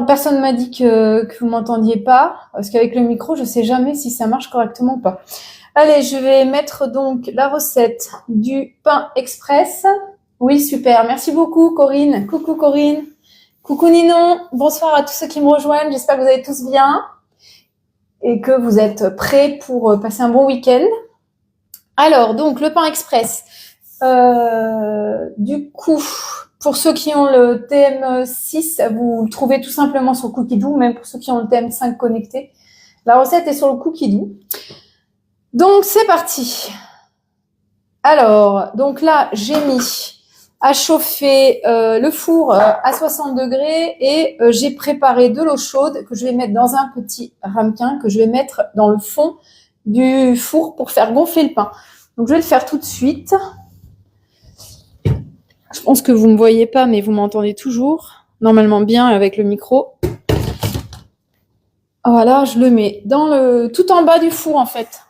Personne ne m'a dit que vous m'entendiez pas, parce qu'avec le micro, je sais jamais si ça marche correctement ou pas. Allez, je vais mettre donc la recette du pain express. Oui, super. Merci beaucoup, Corinne. Coucou, Corinne. Coucou, Ninon. Bonsoir à tous ceux qui me rejoignent. J'espère que vous allez tous bien et que vous êtes prêts pour passer un bon week-end. Alors, donc, le pain express. Du coup, pour ceux qui ont le TM6, vous le trouvez tout simplement sur Cookidoo, même pour ceux qui ont le TM5 connecté. La recette est sur le Cookidoo. Donc, c'est parti. Alors, donc là, j'ai mis à chauffer le four à 60 degrés et j'ai préparé de l'eau chaude que je vais mettre dans un petit ramequin que je vais mettre dans le fond du four pour faire gonfler le pain. Donc, je vais le faire tout de suite. Je pense que vous me voyez pas, mais vous m'entendez toujours. Normalement bien avec le micro. Voilà, je le mets tout en bas du four en fait.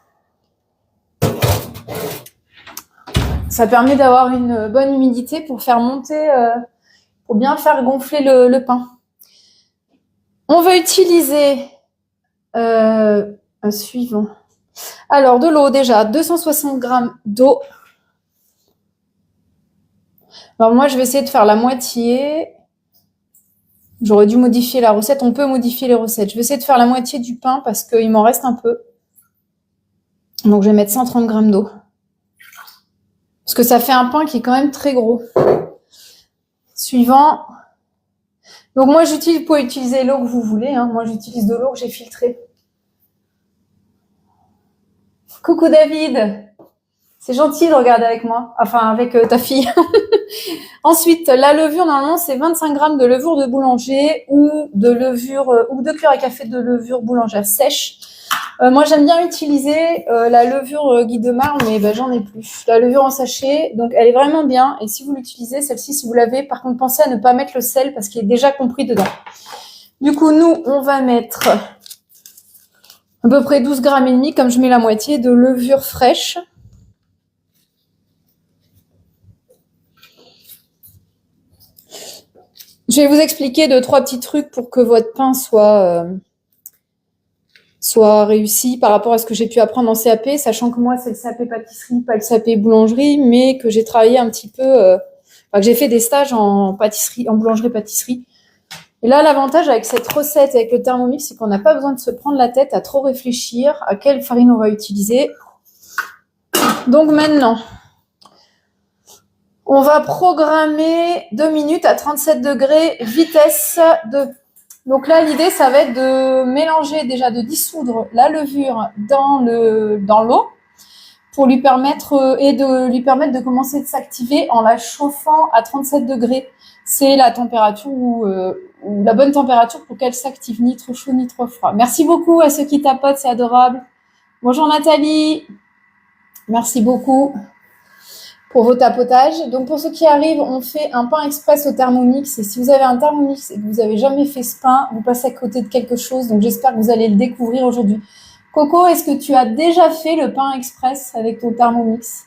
Ça permet d'avoir une bonne humidité pour faire monter, pour bien faire gonfler le pain. On va utiliser un suivant. Alors de l'eau déjà, 260 g d'eau. Alors moi, je vais essayer de faire la moitié. J'aurais dû modifier la recette. On peut modifier les recettes. Je vais essayer de faire la moitié du pain parce qu'il m'en reste un peu. Donc, je vais mettre 130 g d'eau. Parce que ça fait un pain qui est quand même très gros. Suivant. Donc, moi, vous pouvez utiliser l'eau que vous voulez. Hein. Moi, j'utilise de l'eau que j'ai filtrée. Coucou David. C'est gentil de regarder avec moi. Enfin, avec ta fille. Ensuite, la levure, normalement, c'est 25 g de levure de boulanger ou de levure ou 2 cuillères à café de levure boulangère sèche. Moi, j'aime bien utiliser la levure Guy de Marle, mais j'en ai plus. La levure en sachet, donc elle est vraiment bien. Et si vous l'utilisez, celle-ci, si vous l'avez, par contre, pensez à ne pas mettre le sel parce qu'il est déjà compris dedans. Du coup, nous, on va mettre à peu près 12 grammes et demi, comme je mets la moitié, de levure fraîche. Je vais vous expliquer 2-3 petits trucs pour que votre pain soit réussi par rapport à ce que j'ai pu apprendre en CAP, sachant que moi, c'est le CAP pâtisserie, pas le CAP boulangerie, mais que j'ai travaillé un petit peu, que j'ai fait des stages en pâtisserie, en boulangerie-pâtisserie. Et là, l'avantage avec cette recette, avec le Thermomix, c'est qu'on n'a pas besoin de se prendre la tête à trop réfléchir à quelle farine on va utiliser. Donc maintenant, on va programmer 2 minutes à 37 degrés, vitesse 2. Donc là, l'idée, ça va être de mélanger déjà, de dissoudre la levure dans l'eau pour lui permettre de commencer de s'activer en la chauffant à 37 degrés. C'est la température ou la bonne température pour qu'elle s'active, ni trop chaud ni trop froid. Merci beaucoup à ceux qui tapotent, c'est adorable. Bonjour Nathalie, merci beaucoup pour vos tapotages. Donc pour ceux qui arrivent, on fait un pain express au Thermomix. Et si vous avez un Thermomix et que vous n'avez jamais fait ce pain, vous passez à côté de quelque chose. Donc j'espère que vous allez le découvrir aujourd'hui. Coco, est-ce que tu as déjà fait le pain express avec ton Thermomix?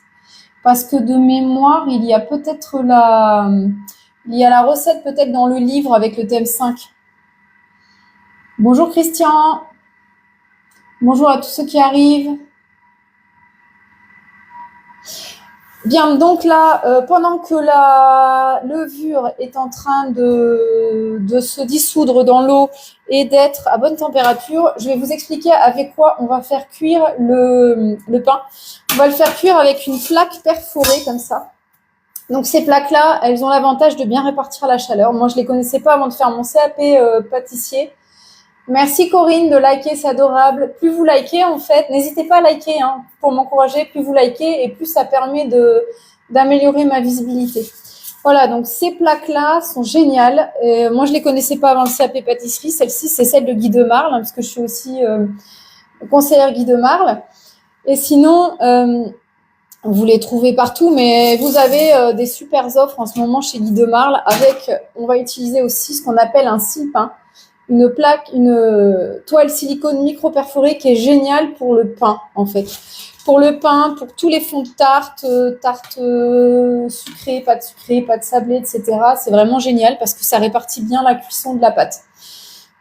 Parce que de mémoire, il y a la recette peut-être dans le livre avec le TM5. Bonjour Christian. Bonjour à tous ceux qui arrivent. Bien, donc là, pendant que la levure est en train de se dissoudre dans l'eau et d'être à bonne température, je vais vous expliquer avec quoi on va faire cuire le pain. On va le faire cuire avec une plaque perforée comme ça. Donc ces plaques-là, elles ont l'avantage de bien répartir la chaleur. Moi, je les connaissais pas avant de faire mon CAP pâtissier. Merci Corinne de liker, c'est adorable. Plus vous likez, en fait, n'hésitez pas à liker pour m'encourager. Plus vous likez et plus ça permet d'améliorer ma visibilité. Voilà, donc ces plaques-là sont géniales. Moi, je les connaissais pas avant le CAP pâtisserie. Celle-ci, c'est celle de Guy de Marle, parce que je suis aussi conseillère Guy de Marle. Et sinon, vous les trouvez partout, mais vous avez des super offres en ce moment chez Guy de Marle avec, on va utiliser aussi ce qu'on appelle un sile-pain. une toile silicone micro-perforée qui est géniale pour le pain, en fait. Pour le pain, pour tous les fonds de tarte, tarte sucrée, pâte sablée, etc. C'est vraiment génial parce que ça répartit bien la cuisson de la pâte.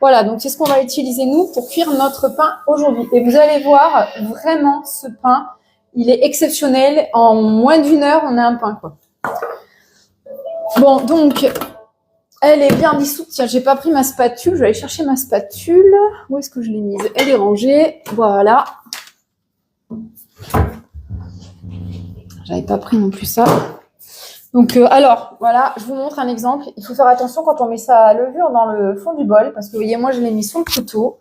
Voilà, donc c'est ce qu'on va utiliser nous pour cuire notre pain aujourd'hui. Et vous allez voir, vraiment, ce pain, il est exceptionnel. En moins d'1 heure, on a un pain, quoi. Bon, donc, elle est bien dissoute. Tiens, j'ai pas pris ma spatule. Je vais aller chercher ma spatule. Où est-ce que je l'ai mise? Elle est rangée. Voilà. J'avais pas pris non plus ça. Donc, alors, voilà, je vous montre un exemple. Il faut faire attention quand on met sa levure dans le fond du bol, parce que vous voyez, moi, je l'ai mis sous le couteau.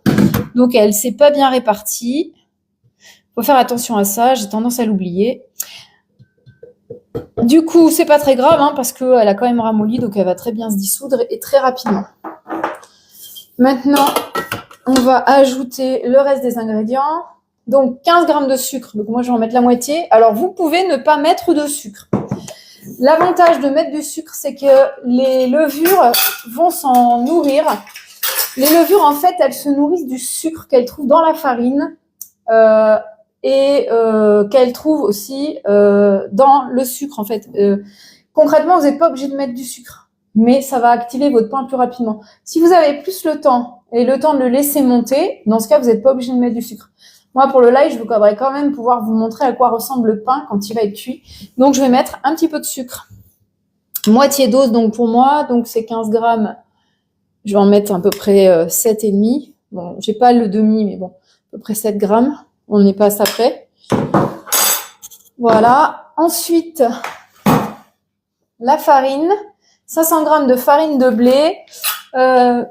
Donc, elle s'est pas bien répartie. Il faut faire attention à ça. J'ai tendance à l'oublier. Du coup, c'est pas très grave, hein, parce qu'elle a quand même ramolli, donc elle va très bien se dissoudre et très rapidement. Maintenant, on va ajouter le reste des ingrédients. Donc, 15 g de sucre. Donc, moi, je vais en mettre la moitié. Alors, vous pouvez ne pas mettre de sucre. L'avantage de mettre du sucre, c'est que les levures vont s'en nourrir. Les levures, en fait, elles se nourrissent du sucre qu'elles trouvent dans la farine et qu'elles trouvent aussi dans le sucre, en fait. Concrètement, vous n'êtes pas obligé de mettre du sucre, mais ça va activer votre pain plus rapidement. Si vous avez plus le temps et le temps de le laisser monter, dans ce cas, vous n'êtes pas obligé de mettre du sucre. Moi, pour le live, je voudrais quand même pouvoir vous montrer à quoi ressemble le pain quand il va être cuit. Donc, je vais mettre un petit peu de sucre. Moitié dose, donc, pour moi. Donc, c'est 15 grammes. Je vais en mettre à peu près 7,5. Bon, j'ai pas le demi, mais bon, à peu près 7 grammes. On n'est pas à ça près. Voilà. Ensuite, la farine. 500 grammes de farine de blé.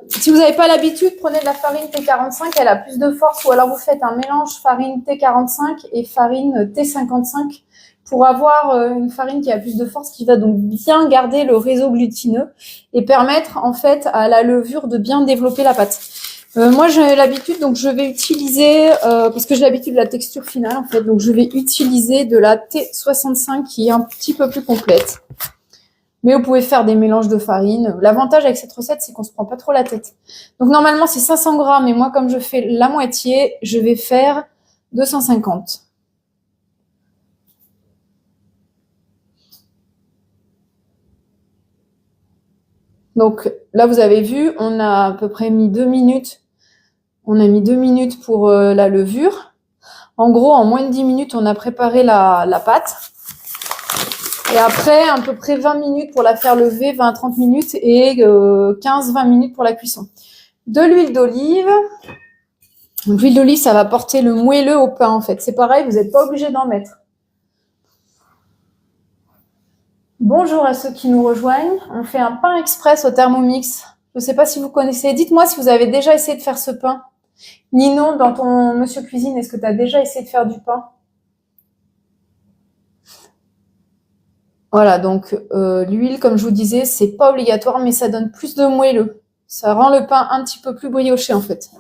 Si vous n'avez pas l'habitude, prenez de la farine T45, elle a plus de force, ou alors vous faites un mélange farine T45 et farine T55 pour avoir une farine qui a plus de force, qui va donc bien garder le réseau glutineux et permettre en fait à la levure de bien développer la pâte. Moi j'ai l'habitude, donc je vais utiliser, parce que j'ai l'habitude de la texture finale en fait, donc je vais utiliser de la T65 qui est un petit peu plus complète. Mais vous pouvez faire des mélanges de farine. L'avantage avec cette recette, c'est qu'on se prend pas trop la tête. Donc normalement, c'est 500 grammes. Et moi, comme je fais la moitié, je vais faire 250. Donc là, vous avez vu, on a à peu près mis 2 minutes. On a mis 2 minutes pour la levure. En gros, en moins de 10 minutes, on a préparé la pâte. Et après, à peu près 20 minutes pour la faire lever, 20 à 30 minutes et 15-20 minutes pour la cuisson. De l'huile d'olive. Donc, l'huile d'olive, ça va porter le moelleux au pain, en fait. C'est pareil, vous n'êtes pas obligé d'en mettre. Bonjour à ceux qui nous rejoignent. On fait un pain express au Thermomix. Je ne sais pas si vous connaissez. Dites-moi si vous avez déjà essayé de faire ce pain. Ninon, dans ton Monsieur Cuisine, est-ce que tu as déjà essayé de faire du pain? Voilà, donc l'huile, comme je vous disais, c'est pas obligatoire, mais ça donne plus de moelleux. Ça rend le pain un petit peu plus brioché, en fait.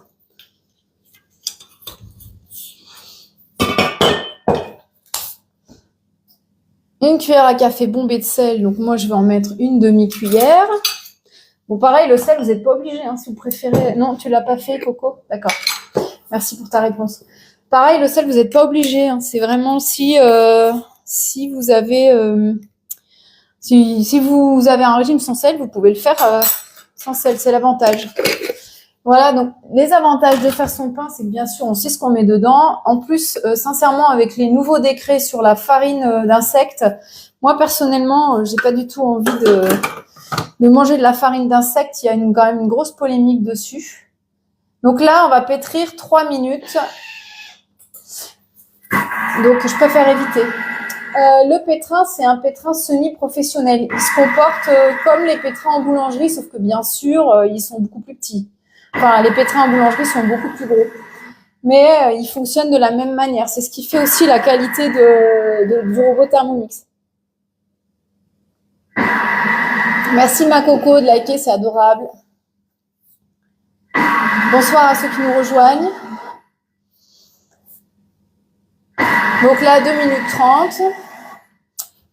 Une cuillère à café bombée de sel, donc moi je vais en mettre une demi-cuillère. Bon, pareil, le sel, vous n'êtes pas obligé, hein, si vous préférez. Non, tu l'as pas fait, Coco? D'accord. Merci pour ta réponse. Pareil, le sel, vous n'êtes pas obligé. Hein. C'est vraiment si vous avez si vous avez un régime sans sel, vous pouvez le faire sans sel. C'est l'avantage. Voilà, donc les avantages de faire son pain, c'est que bien sûr, on sait ce qu'on met dedans. En plus, sincèrement, avec les nouveaux décrets sur la farine d'insectes, moi personnellement, j'ai pas du tout envie de manger de la farine d'insectes. Il y a quand même une grosse polémique dessus. Donc là, on va pétrir 3 minutes. Donc, je préfère éviter. Le pétrin, c'est un pétrin semi-professionnel. Il se comporte comme les pétrins en boulangerie, sauf que bien sûr, ils sont beaucoup plus petits. Enfin, les pétrins en boulangerie sont beaucoup plus gros. Mais ils fonctionnent de la même manière. C'est ce qui fait aussi la qualité du robot Thermomix. Merci ma Coco de liker, c'est adorable. Bonsoir à ceux qui nous rejoignent. Donc là, 2 minutes 30.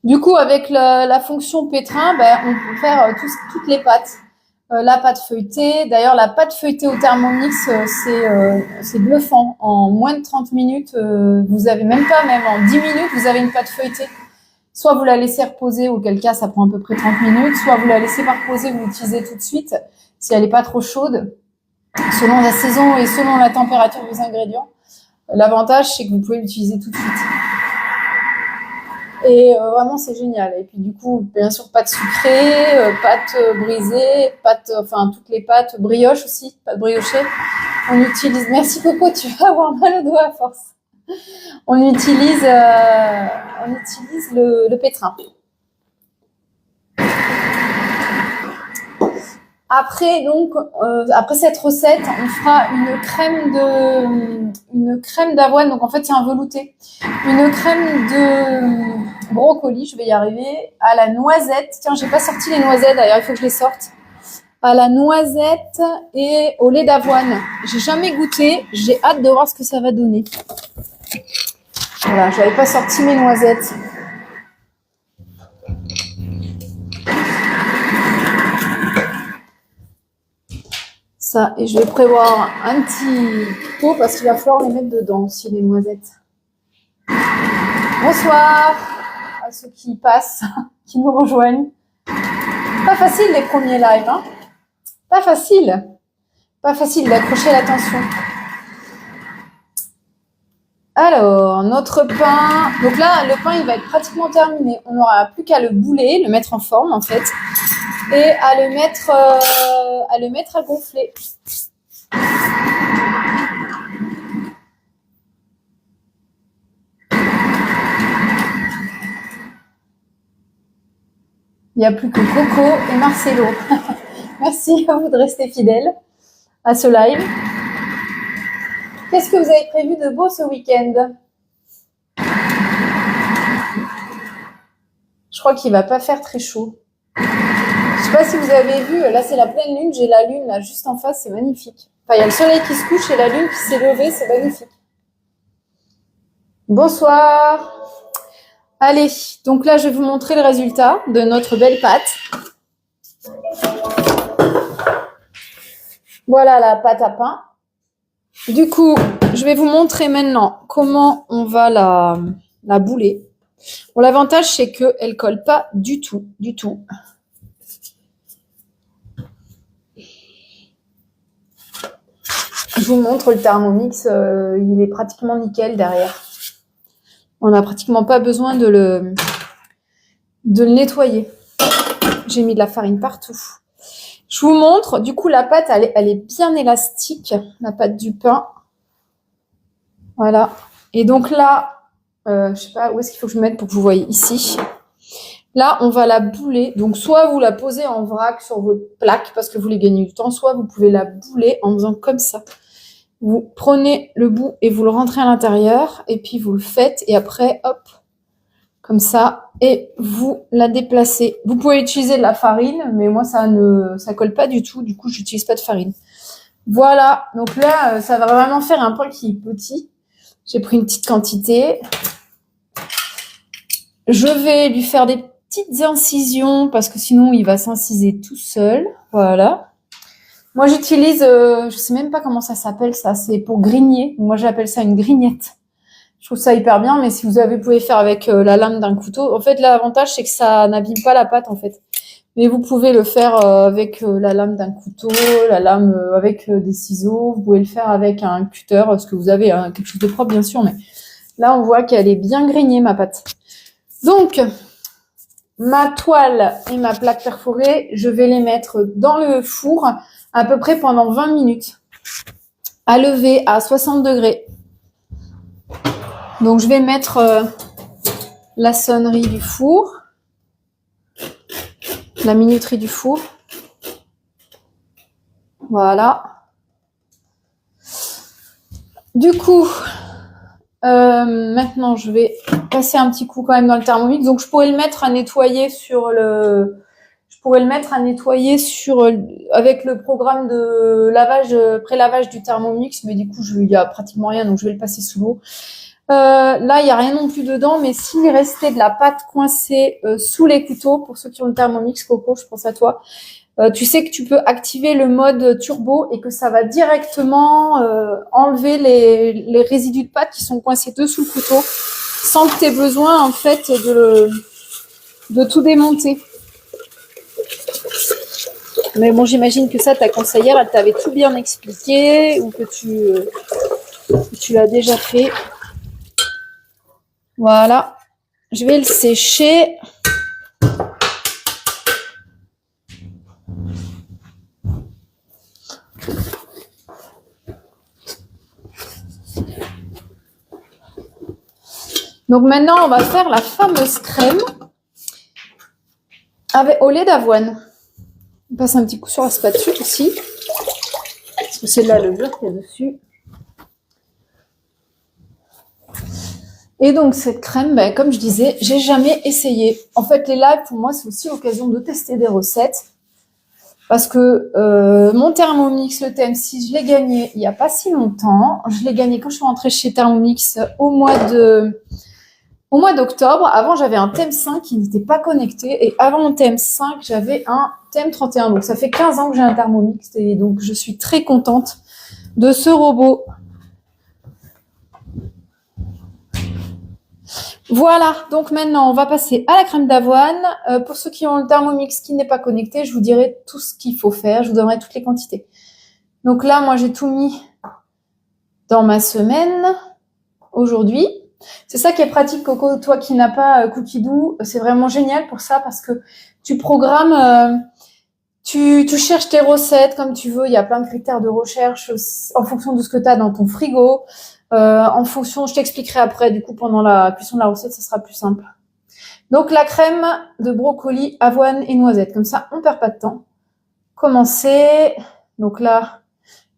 Du coup, avec la fonction pétrin, on peut faire toutes les pâtes. La pâte feuilletée. D'ailleurs, la pâte feuilletée au Thermomix, c'est bluffant. En moins de 30 minutes, vous avez même pas, même en 10 minutes, vous avez une pâte feuilletée. Soit vous la laissez reposer, auquel cas ça prend à peu près 30 minutes, soit vous la laissez pas reposer, vous l'utilisez tout de suite, si elle n'est pas trop chaude, selon la saison et selon la température de vos ingrédients. L'avantage, c'est que vous pouvez l'utiliser tout de suite. Et vraiment, c'est génial. Et puis du coup, bien sûr, pâte sucrée, pâte brisée, pâte, enfin toutes les pâtes, brioche aussi, pâte briochée. On utilise. Merci Coco, tu vas avoir mal au doigt à force. On utilise le pétrin. Après, donc, après cette recette, on fera une crème d'avoine. Donc, en fait, c'est un velouté. Une crème de brocoli, je vais y arriver, à la noisette. Tiens, j'ai pas sorti les noisettes, d'ailleurs, il faut que je les sorte. À la noisette et au lait d'avoine. J'ai jamais goûté. J'ai hâte de voir ce que ça va donner. Voilà, j'avais pas sorti mes noisettes. Ça, et je vais prévoir un petit pot parce qu'il va falloir les mettre dedans aussi, les noisettes. Bonsoir à ceux qui passent, qui nous rejoignent. Pas facile les premiers lives, hein. Pas facile. Pas facile d'accrocher l'attention. Alors, notre pain. Donc là, le pain, il va être pratiquement terminé. On n'aura plus qu'à le bouler, le mettre en forme, en fait. Et à le mettre à gonfler. Il n'y a plus que Coco et Marcelo. Merci à vous de rester fidèles à ce live. Qu'est-ce que vous avez prévu de beau ce week-end? Je crois qu'il ne va pas faire très chaud. Je ne sais pas si vous avez vu, là c'est la pleine lune, j'ai la lune là juste en face, c'est magnifique. Enfin, il y a le soleil qui se couche et la lune qui s'est levée, c'est magnifique. Bonsoir. Allez, donc là je vais vous montrer le résultat de notre belle pâte. Voilà la pâte à pain. Du coup, je vais vous montrer maintenant comment on va la bouler. Bon, l'avantage, c'est qu'elle ne colle pas du tout, du tout. Je vous montre le Thermomix, il est pratiquement nickel derrière. On n'a pratiquement pas besoin de le nettoyer. J'ai mis de la farine partout. Je vous montre, du coup, la pâte, elle est bien élastique, la pâte du pain. Voilà. Et donc là, je sais pas où est-ce qu'il faut que je me mette pour que vous voyez ici. Là, on va la bouler. Donc, soit vous la posez en vrac sur votre plaque parce que vous voulez gagner du temps, soit vous pouvez la bouler en faisant comme ça. Vous prenez le bout et vous le rentrez à l'intérieur et puis vous le faites et après, hop, comme ça, et vous la déplacez. Vous pouvez utiliser de la farine, mais moi, ça colle pas du tout. Du coup, j'utilise pas de farine. Voilà. Donc là, ça va vraiment faire un pain qui est petit. J'ai pris une petite quantité. Je vais lui faire des petites incisions parce que sinon, il va s'inciser tout seul. Voilà. Moi, j'utilise, je sais même pas comment ça s'appelle, ça. C'est pour grigner. Moi, j'appelle ça une grignette. Je trouve ça hyper bien, mais si vous pouvez faire avec la lame d'un couteau. En fait, l'avantage, c'est que ça n'abîme pas la pâte, en fait. Mais vous pouvez le faire avec la lame d'un couteau, la lame avec des ciseaux. Vous pouvez le faire avec un cutter, parce que vous avez quelque chose de propre, bien sûr. Mais là, on voit qu'elle est bien grignée, ma pâte. Donc, ma toile et ma plaque perforée, je vais les mettre dans le four à peu près pendant 20 minutes, à lever à 60 degrés. Donc, je vais mettre la sonnerie du four, la minuterie du four. Voilà. Du coup, maintenant, je vais passer un petit coup quand même dans le Thermomix. Donc, je pourrais le mettre à nettoyer avec le programme de lavage, pré-lavage du Thermomix, mais du coup, il y a pratiquement rien, donc je vais le passer sous l'eau. Là, il y a rien non plus dedans, mais s'il restait de la pâte coincée sous les couteaux, pour ceux qui ont le Thermomix, Coco, je pense à toi, Tu sais que tu peux activer le mode turbo et que ça va directement enlever les résidus de pâte qui sont coincés dessous le couteau sans que tu aies besoin en fait de tout démonter. Mais bon, j'imagine que ça, ta conseillère, elle t'avait tout bien expliqué ou que tu l'as déjà fait. Voilà. Je vais le sécher. Donc maintenant, on va faire la fameuse crème au lait d'avoine. On passe un petit coup sur la spatule aussi. Parce que c'est de la levure qu'il y a dessus. Et donc cette crème, ben, comme je disais, j'ai jamais essayé. En fait, les lives, pour moi, c'est aussi l'occasion de tester des recettes. Parce que mon Thermomix, le TM6, je l'ai gagné il n'y a pas si longtemps. Je l'ai gagné quand je suis rentrée chez Thermomix au mois d'octobre. Avant, j'avais un TM5 qui n'était pas connecté. Et avant mon TM5, j'avais un TM31. Donc, ça fait 15 ans que j'ai un Thermomix. Et donc, je suis très contente de ce robot. Voilà, donc maintenant, on va passer à la crème d'avoine. Pour ceux qui ont le Thermomix qui n'est pas connecté, je vous dirai tout ce qu'il faut faire. Je vous donnerai toutes les quantités. Donc là, moi, j'ai tout mis dans ma semaine aujourd'hui. C'est ça qui est pratique, Coco. Toi qui n'as pas Cookidoo, c'est vraiment génial pour ça parce que tu programmes, tu cherches tes recettes comme tu veux. Il y a plein de critères de recherche en fonction de ce que tu as dans ton frigo. En fonction, je t'expliquerai après, du coup, pendant la cuisson de la recette, ça sera plus simple. Donc, la crème de brocoli, avoine et noisette. Comme ça, on perd pas de temps. Commencer. Donc là,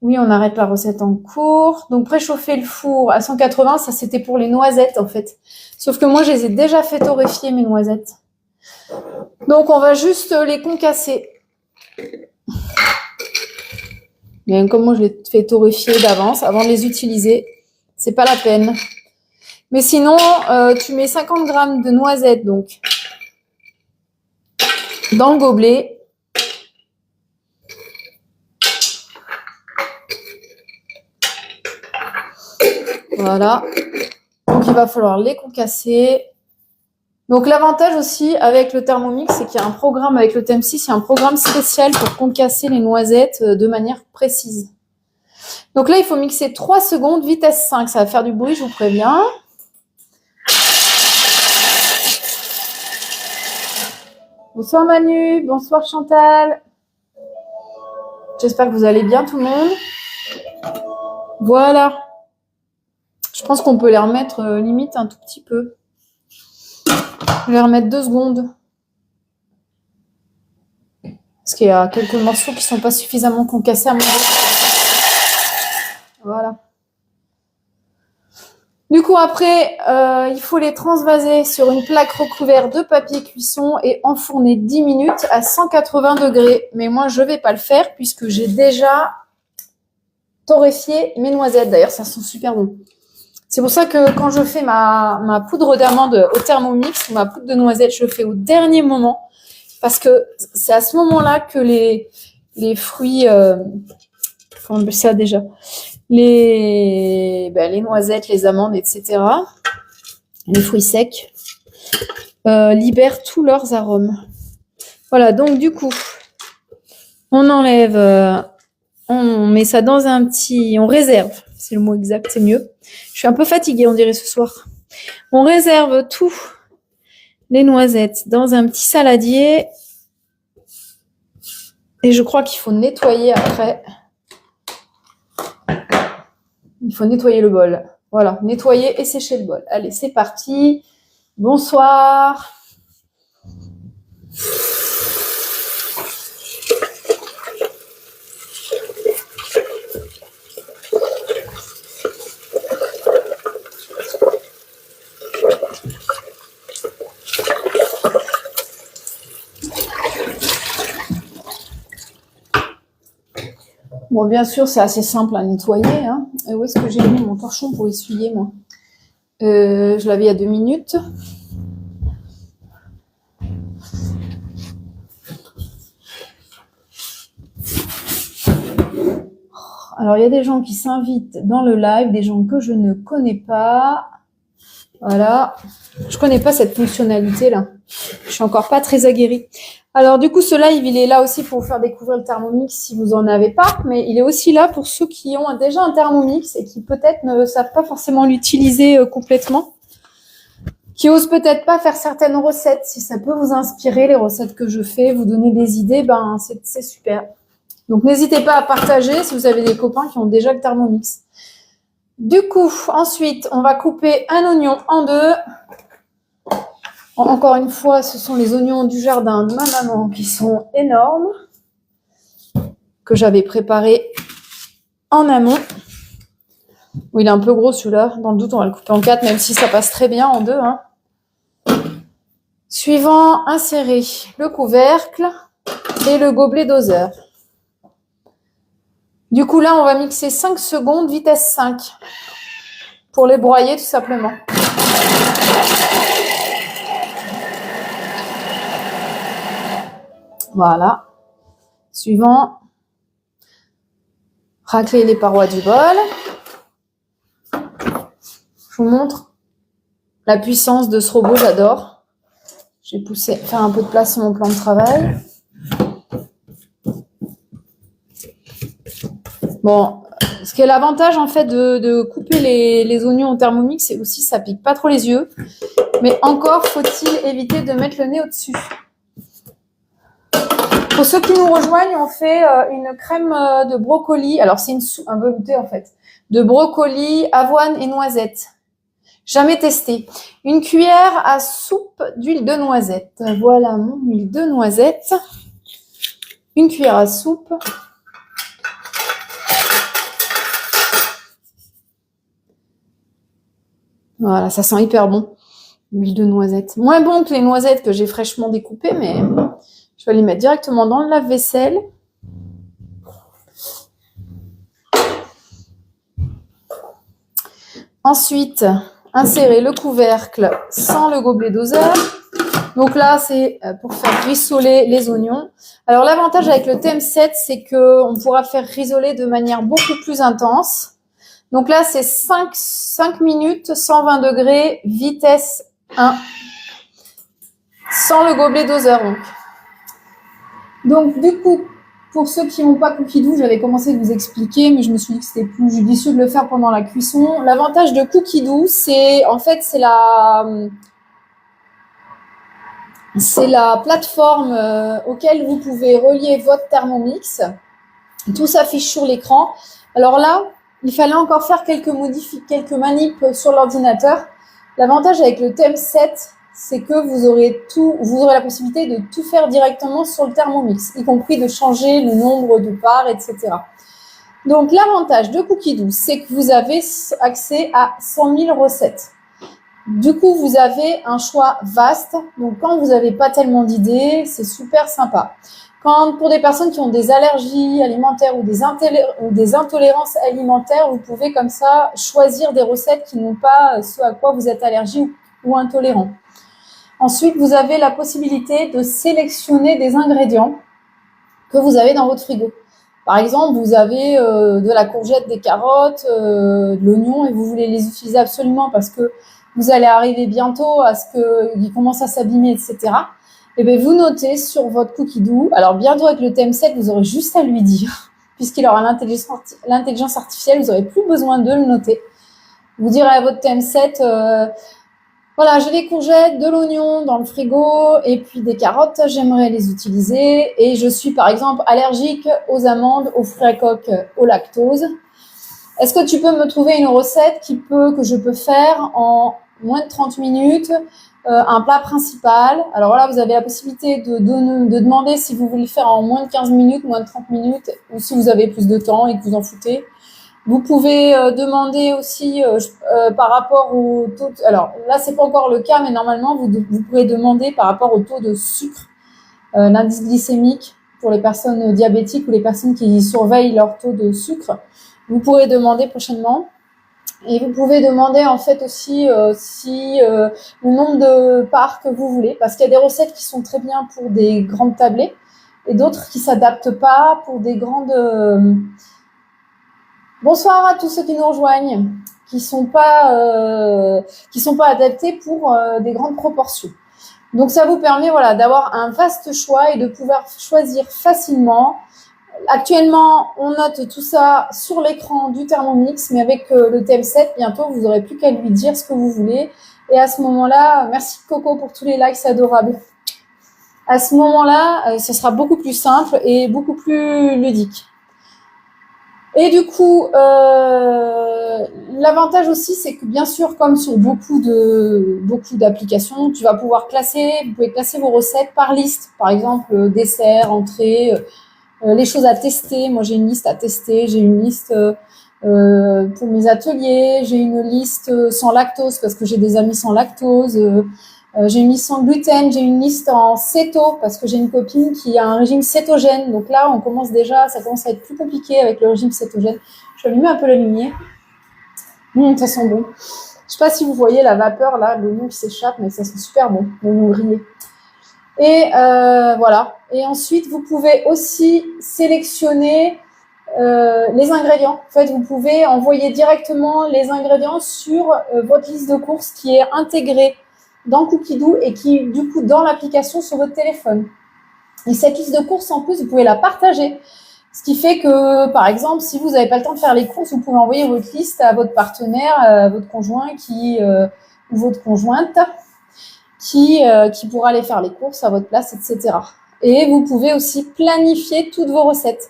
oui, on arrête la recette en cours. Donc, préchauffer le four à 180, ça, c'était pour les noisettes, en fait. Sauf que moi, je les ai déjà fait torréfier, mes noisettes. Donc, on va juste les concasser. Mais comme moi, je les fais torréfier d'avance, avant de les utiliser. C'est pas la peine. Mais sinon, tu mets 50 grammes de noisettes donc dans le gobelet. Voilà. Donc, il va falloir les concasser. Donc, l'avantage aussi avec le Thermomix, c'est qu'il y a un programme avec le TM6, il y a un programme spécial pour concasser les noisettes de manière précise. Donc là, il faut mixer 3 secondes, vitesse 5. Ça va faire du bruit, je vous préviens. Bonsoir Manu, bonsoir Chantal. J'espère que vous allez bien tout le monde. Voilà. Je pense qu'on peut les remettre limite un tout petit peu. Je vais les remettre 2 secondes. Parce qu'il y a quelques morceaux qui ne sont pas suffisamment concassés à mon goût. Voilà. Du coup, après, il faut les transvaser sur une plaque recouverte de papier cuisson et enfourner 10 minutes à 180 degrés. Mais moi, je ne vais pas le faire puisque j'ai déjà torréfié mes noisettes. D'ailleurs, ça sent super bon. C'est pour ça que quand je fais ma poudre d'amande au Thermomix, ma poudre de noisettes, je le fais au dernier moment. Parce que c'est à ce moment-là que les fruits... comment on appelle ça déjà ? Les noisettes, les amandes, etc., les fruits secs, libèrent tous leurs arômes. Voilà, donc du coup, on enlève, on met ça dans un petit... On réserve, c'est le mot exact, c'est mieux. Je suis un peu fatiguée, on dirait, ce soir. On réserve tout les noisettes dans un petit saladier. Et je crois qu'il faut nettoyer après. Il faut nettoyer le bol. Voilà, nettoyer et sécher le bol. Allez, c'est parti. Bonsoir. Bon, bien sûr, c'est assez simple à nettoyer. Hein. Et où est-ce que j'ai mis mon torchon pour essuyer, moi ? Je l'avais il y a 2 minutes. Alors, il y a des gens qui s'invitent dans le live, des gens que je ne connais pas. Voilà. Je connais pas cette fonctionnalité-là. Je suis encore pas très aguerrie. Alors, du coup, ce live, il est là aussi pour vous faire découvrir le Thermomix si vous en avez pas, mais il est aussi là pour ceux qui ont déjà un Thermomix et qui peut-être ne savent pas forcément l'utiliser complètement, qui osent peut-être pas faire certaines recettes. Si ça peut vous inspirer, les recettes que je fais, vous donner des idées, ben, c'est super. Donc, n'hésitez pas à partager si vous avez des copains qui ont déjà le Thermomix. Du coup, ensuite, on va couper un oignon en deux. Encore une fois, ce sont les oignons du jardin de ma maman qui sont énormes, que j'avais préparés en amont. Oui, il est un peu gros celui-là. Dans le doute, on va le couper en 4, même si ça passe très bien en 2. Hein. Suivant, insérer le couvercle et le gobelet doseur. Du coup, là, on va mixer 5 secondes, vitesse 5, pour les broyer tout simplement. Voilà. Suivant, racler les parois du bol. Je vous montre la puissance de ce robot, j'adore. J'ai poussé, faire un peu de place sur mon plan de travail. Bon, ce qui est l'avantage en fait de couper les oignons au Thermomix, c'est aussi ça pique pas trop les yeux. Mais encore faut-il éviter de mettre le nez au-dessus. Pour ceux qui nous rejoignent, on fait une crème de brocoli. Alors, c'est un velouté en fait. De brocoli, avoine et noisettes. Jamais testé. Une cuillère à soupe d'huile de noisette. Voilà mon huile de noisette. Une cuillère à soupe. Voilà, ça sent hyper bon. L'huile de noisette. Moins bon que les noisettes que j'ai fraîchement découpées, mais... Je vais les mettre directement dans le lave-vaisselle. Ensuite, insérer le couvercle sans le gobelet doseur. Donc là, c'est pour faire rissoler les oignons. Alors l'avantage avec le TEM7, c'est qu'on pourra faire rissoler de manière beaucoup plus intense. Donc là, c'est 5 minutes, 120 degrés, vitesse 1, sans le gobelet doseur donc. Donc, du coup, pour ceux qui n'ont pas Cookie Dough, j'avais commencé de vous expliquer, mais je me suis dit que c'était plus judicieux de le faire pendant la cuisson. L'avantage de Cookie Dough, c'est la plateforme auquel vous pouvez relier votre Thermomix. Tout s'affiche sur l'écran. Alors là, il fallait encore faire quelques manips sur l'ordinateur. L'avantage avec le TEM7, c'est que vous aurez la possibilité de tout faire directement sur le Thermomix, y compris de changer le nombre de parts, etc. Donc, l'avantage de Cookie Dough, c'est que vous avez accès à 100 000 recettes. Du coup, vous avez un choix vaste. Donc, quand vous n'avez pas tellement d'idées, c'est super sympa. Pour des personnes qui ont des allergies alimentaires ou des intolérances alimentaires, vous pouvez comme ça choisir des recettes qui n'ont pas ce à quoi vous êtes allergique ou intolérant. Ensuite, vous avez la possibilité de sélectionner des ingrédients que vous avez dans votre frigo. Par exemple, vous avez de la courgette, des carottes, de l'oignon et vous voulez les utiliser absolument parce que vous allez arriver bientôt à ce qu'ils commencent à s'abîmer, etc. Et bien, vous notez sur votre Cookie Dough. Alors, bientôt avec le TEM7, vous aurez juste à lui dire, puisqu'il aura l'intelligence artificielle, vous n'aurez plus besoin de le noter. Vous direz à votre TEM7... voilà, j'ai des courgettes, de l'oignon dans le frigo et puis des carottes, j'aimerais les utiliser. Et je suis par exemple allergique aux amandes, aux fruits à coque, au lactose. Est-ce que tu peux me trouver une recette que je peux faire en moins de 30 minutes, un plat principal? Alors là, vous avez la possibilité de demander si vous voulez le faire en moins de 15 minutes, moins de 30 minutes, ou si vous avez plus de temps et que vous en foutez. Vous pouvez demander aussi par rapport au taux. Alors là, c'est pas encore le cas, mais normalement, vous pouvez demander par rapport au taux de sucre, l'indice glycémique pour les personnes diabétiques ou les personnes qui surveillent leur taux de sucre. Vous pourrez demander prochainement. Et vous pouvez demander en fait aussi le nombre de parts que vous voulez, parce qu'il y a des recettes qui sont très bien pour des grandes tablées et d'autres qui s'adaptent pas pour des grandes Bonsoir à tous ceux qui nous rejoignent, qui sont pas adaptés pour des grandes proportions. Donc ça vous permet voilà d'avoir un vaste choix et de pouvoir choisir facilement. Actuellement, on note tout ça sur l'écran du Thermomix, mais avec le TM7, bientôt, vous n'aurez plus qu'à lui dire ce que vous voulez. Et à ce moment-là, merci Coco pour tous les likes, c'est adorable. À ce moment-là, ce sera beaucoup plus simple et beaucoup plus ludique. Et du coup, l'avantage aussi, c'est que bien sûr, comme sur beaucoup d'applications, tu vas pouvoir vous pouvez classer vos recettes par liste. Par exemple, dessert, entrée, les choses à tester. Moi, j'ai une liste à tester. J'ai une liste pour mes ateliers. J'ai une liste sans lactose parce que j'ai des amis sans lactose. J'ai une liste sans gluten. J'ai une liste en céto parce que j'ai une copine qui a un régime cétogène. Donc là, ça commence à être plus compliqué avec le régime cétogène. Je vais allumer un peu la lumière. Ça sent bon. Je sais pas si vous voyez la vapeur là, l'oignon qui s'échappe, mais ça sent super bon, l'oignon grillé. Et voilà. Et ensuite, vous pouvez aussi sélectionner les ingrédients. En fait, vous pouvez envoyer directement les ingrédients sur votre liste de courses qui est intégrée dans Cookidoo et qui, du coup, dans l'application sur votre téléphone. Et cette liste de courses, en plus, vous pouvez la partager. Ce qui fait que, par exemple, si vous n'avez pas le temps de faire les courses, vous pouvez envoyer votre liste à votre partenaire, à votre conjoint ou votre conjointe qui pourra aller faire les courses à votre place, etc. Et vous pouvez aussi planifier toutes vos recettes.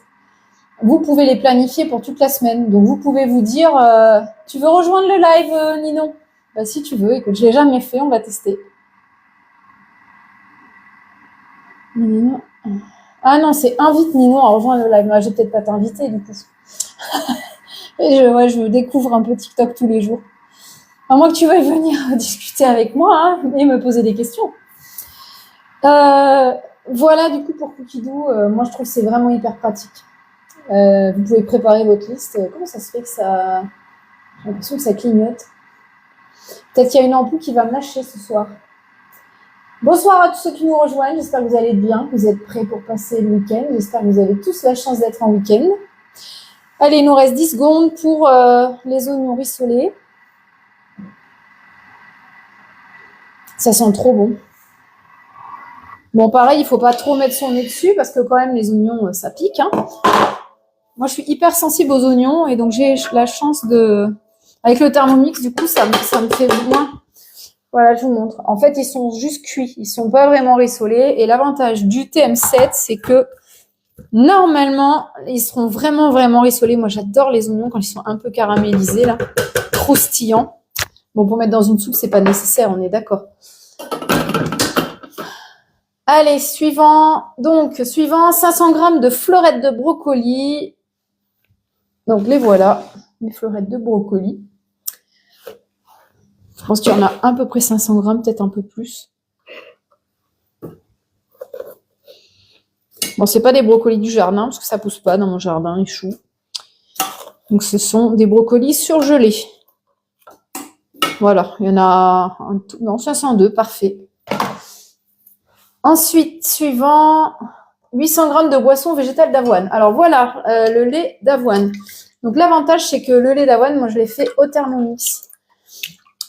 Vous pouvez les planifier pour toute la semaine. Donc, vous pouvez vous dire, tu veux rejoindre le live, Ninon? Bah, si tu veux, écoute, je l'ai jamais fait, on va tester. Ninon. Ah non, c'est invite Ninon à rejoindre le live. Moi, je vais peut-être pas t'inviter, du coup. Et je découvre un peu TikTok tous les jours. À moins que tu veuilles venir discuter avec moi et me poser des questions. Voilà, du coup, pour Cookidoo, moi, je trouve que c'est vraiment hyper pratique. Vous pouvez préparer votre liste. Comment ça se fait que ça... J'ai l'impression que ça clignote. Peut-être qu'il y a une ampoule qui va me lâcher ce soir. Bonsoir à tous ceux qui nous rejoignent. J'espère que vous allez bien, que vous êtes prêts pour passer le week-end. J'espère que vous avez tous la chance d'être en week-end. Allez, il nous reste 10 secondes pour les oignons rissolés. Ça sent trop bon. Bon, pareil, il faut pas trop mettre son nez dessus parce que quand même, les oignons, ça pique. Moi, je suis hyper sensible aux oignons et donc j'ai la chance de... Avec le Thermomix, du coup, ça me fait moins... Voilà, je vous montre. En fait, ils sont juste cuits. Ils sont pas vraiment rissolés. Et l'avantage du TM7, c'est que normalement, ils seront vraiment, vraiment rissolés. Moi, j'adore les oignons quand ils sont un peu caramélisés, là. Croustillants. Bon, pour mettre dans une soupe, c'est pas nécessaire, on est d'accord. Allez, suivant, 500 grammes de fleurettes de brocoli. Donc, les voilà, les fleurettes de brocoli. Je pense qu'il y en a à peu près 500 grammes, peut-être un peu plus. Bon, c'est pas des brocolis du jardin, parce que ça pousse pas dans mon jardin, les choux. Donc, ce sont des brocolis surgelés. Voilà, il y en a 502, parfait. Ensuite, suivant, 800 grammes de boisson végétale d'avoine. Alors voilà, le lait d'avoine. Donc l'avantage, c'est que le lait d'avoine, moi je l'ai fait au Thermomix.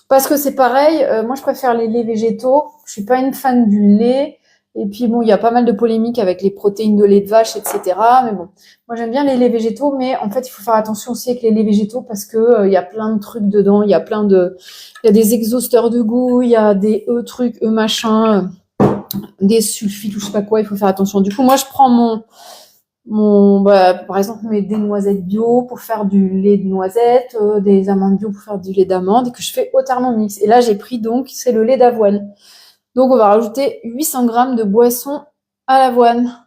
Parce que c'est pareil, moi je préfère les laits végétaux. Je suis pas une fan du lait. Et puis bon, il y a pas mal de polémiques avec les protéines de lait de vache, etc. Mais bon, moi j'aime bien les laits végétaux, mais en fait il faut faire attention aussi avec les laits végétaux parce que il y a plein de trucs dedans. Il y a des exhausteurs de goût, il y a des trucs, machins, des sulfites ou je sais pas quoi. Il faut faire attention. Du coup, moi je prends par exemple, des noisettes bio pour faire du lait de noisette, des amandes bio pour faire du lait d'amande et que je fais au Thermomix. Et là, j'ai pris c'est le lait d'avoine. Donc, on va rajouter 800 grammes de boisson à l'avoine.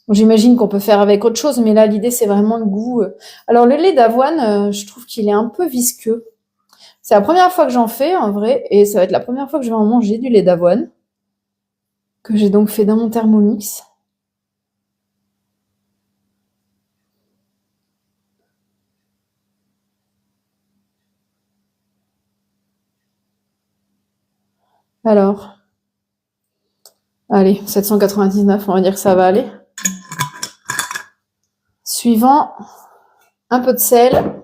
J'imagine qu'on peut faire avec autre chose, mais là, l'idée, c'est vraiment le goût. Alors, le lait d'avoine, je trouve qu'il est un peu visqueux. C'est la première fois que j'en fais, en vrai, et ça va être la première fois que je vais en manger du lait d'avoine, que j'ai donc fait dans mon Thermomix. Alors, allez, 799, on va dire que ça va aller. Suivant, un peu de sel.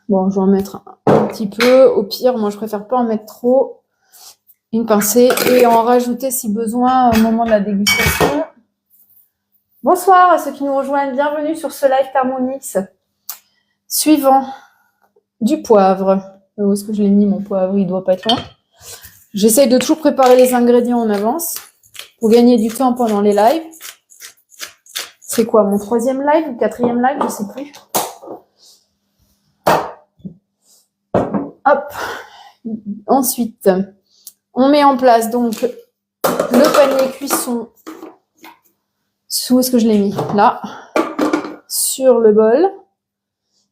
Bon, je vais en mettre un petit peu. Au pire, moi, je préfère pas en mettre trop. Une pincée et en rajouter si besoin au moment de la dégustation. Bonsoir à ceux qui nous rejoignent. Bienvenue sur ce live Thermomix. Suivant, du poivre. Où est-ce que je l'ai mis, mon poivre? Il doit pas être loin. J'essaye de toujours préparer les ingrédients en avance pour gagner du temps pendant les lives. C'est quoi, mon 3e live ou 4e live? Je sais plus. Hop. Ensuite, on met en place donc le panier cuisson. Où est-ce que je l'ai mis? Là. Sur le bol.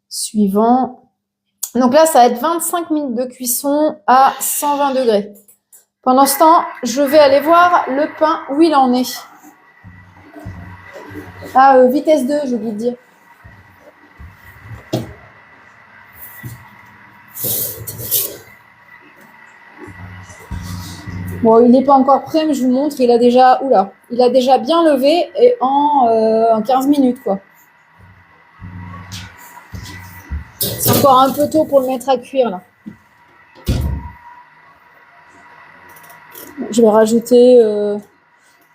Suivant. Donc là, ça va être 25 minutes de cuisson à 120 degrés. Pendant ce temps, je vais aller voir le pain où il en est. Ah, vitesse 2, j'ai oublié de dire. Bon, il n'est pas encore prêt, mais je vous montre, il a déjà, il a déjà bien levé et en 15 minutes, quoi. C'est encore un peu tôt pour le mettre à cuire, là. Je vais rajouter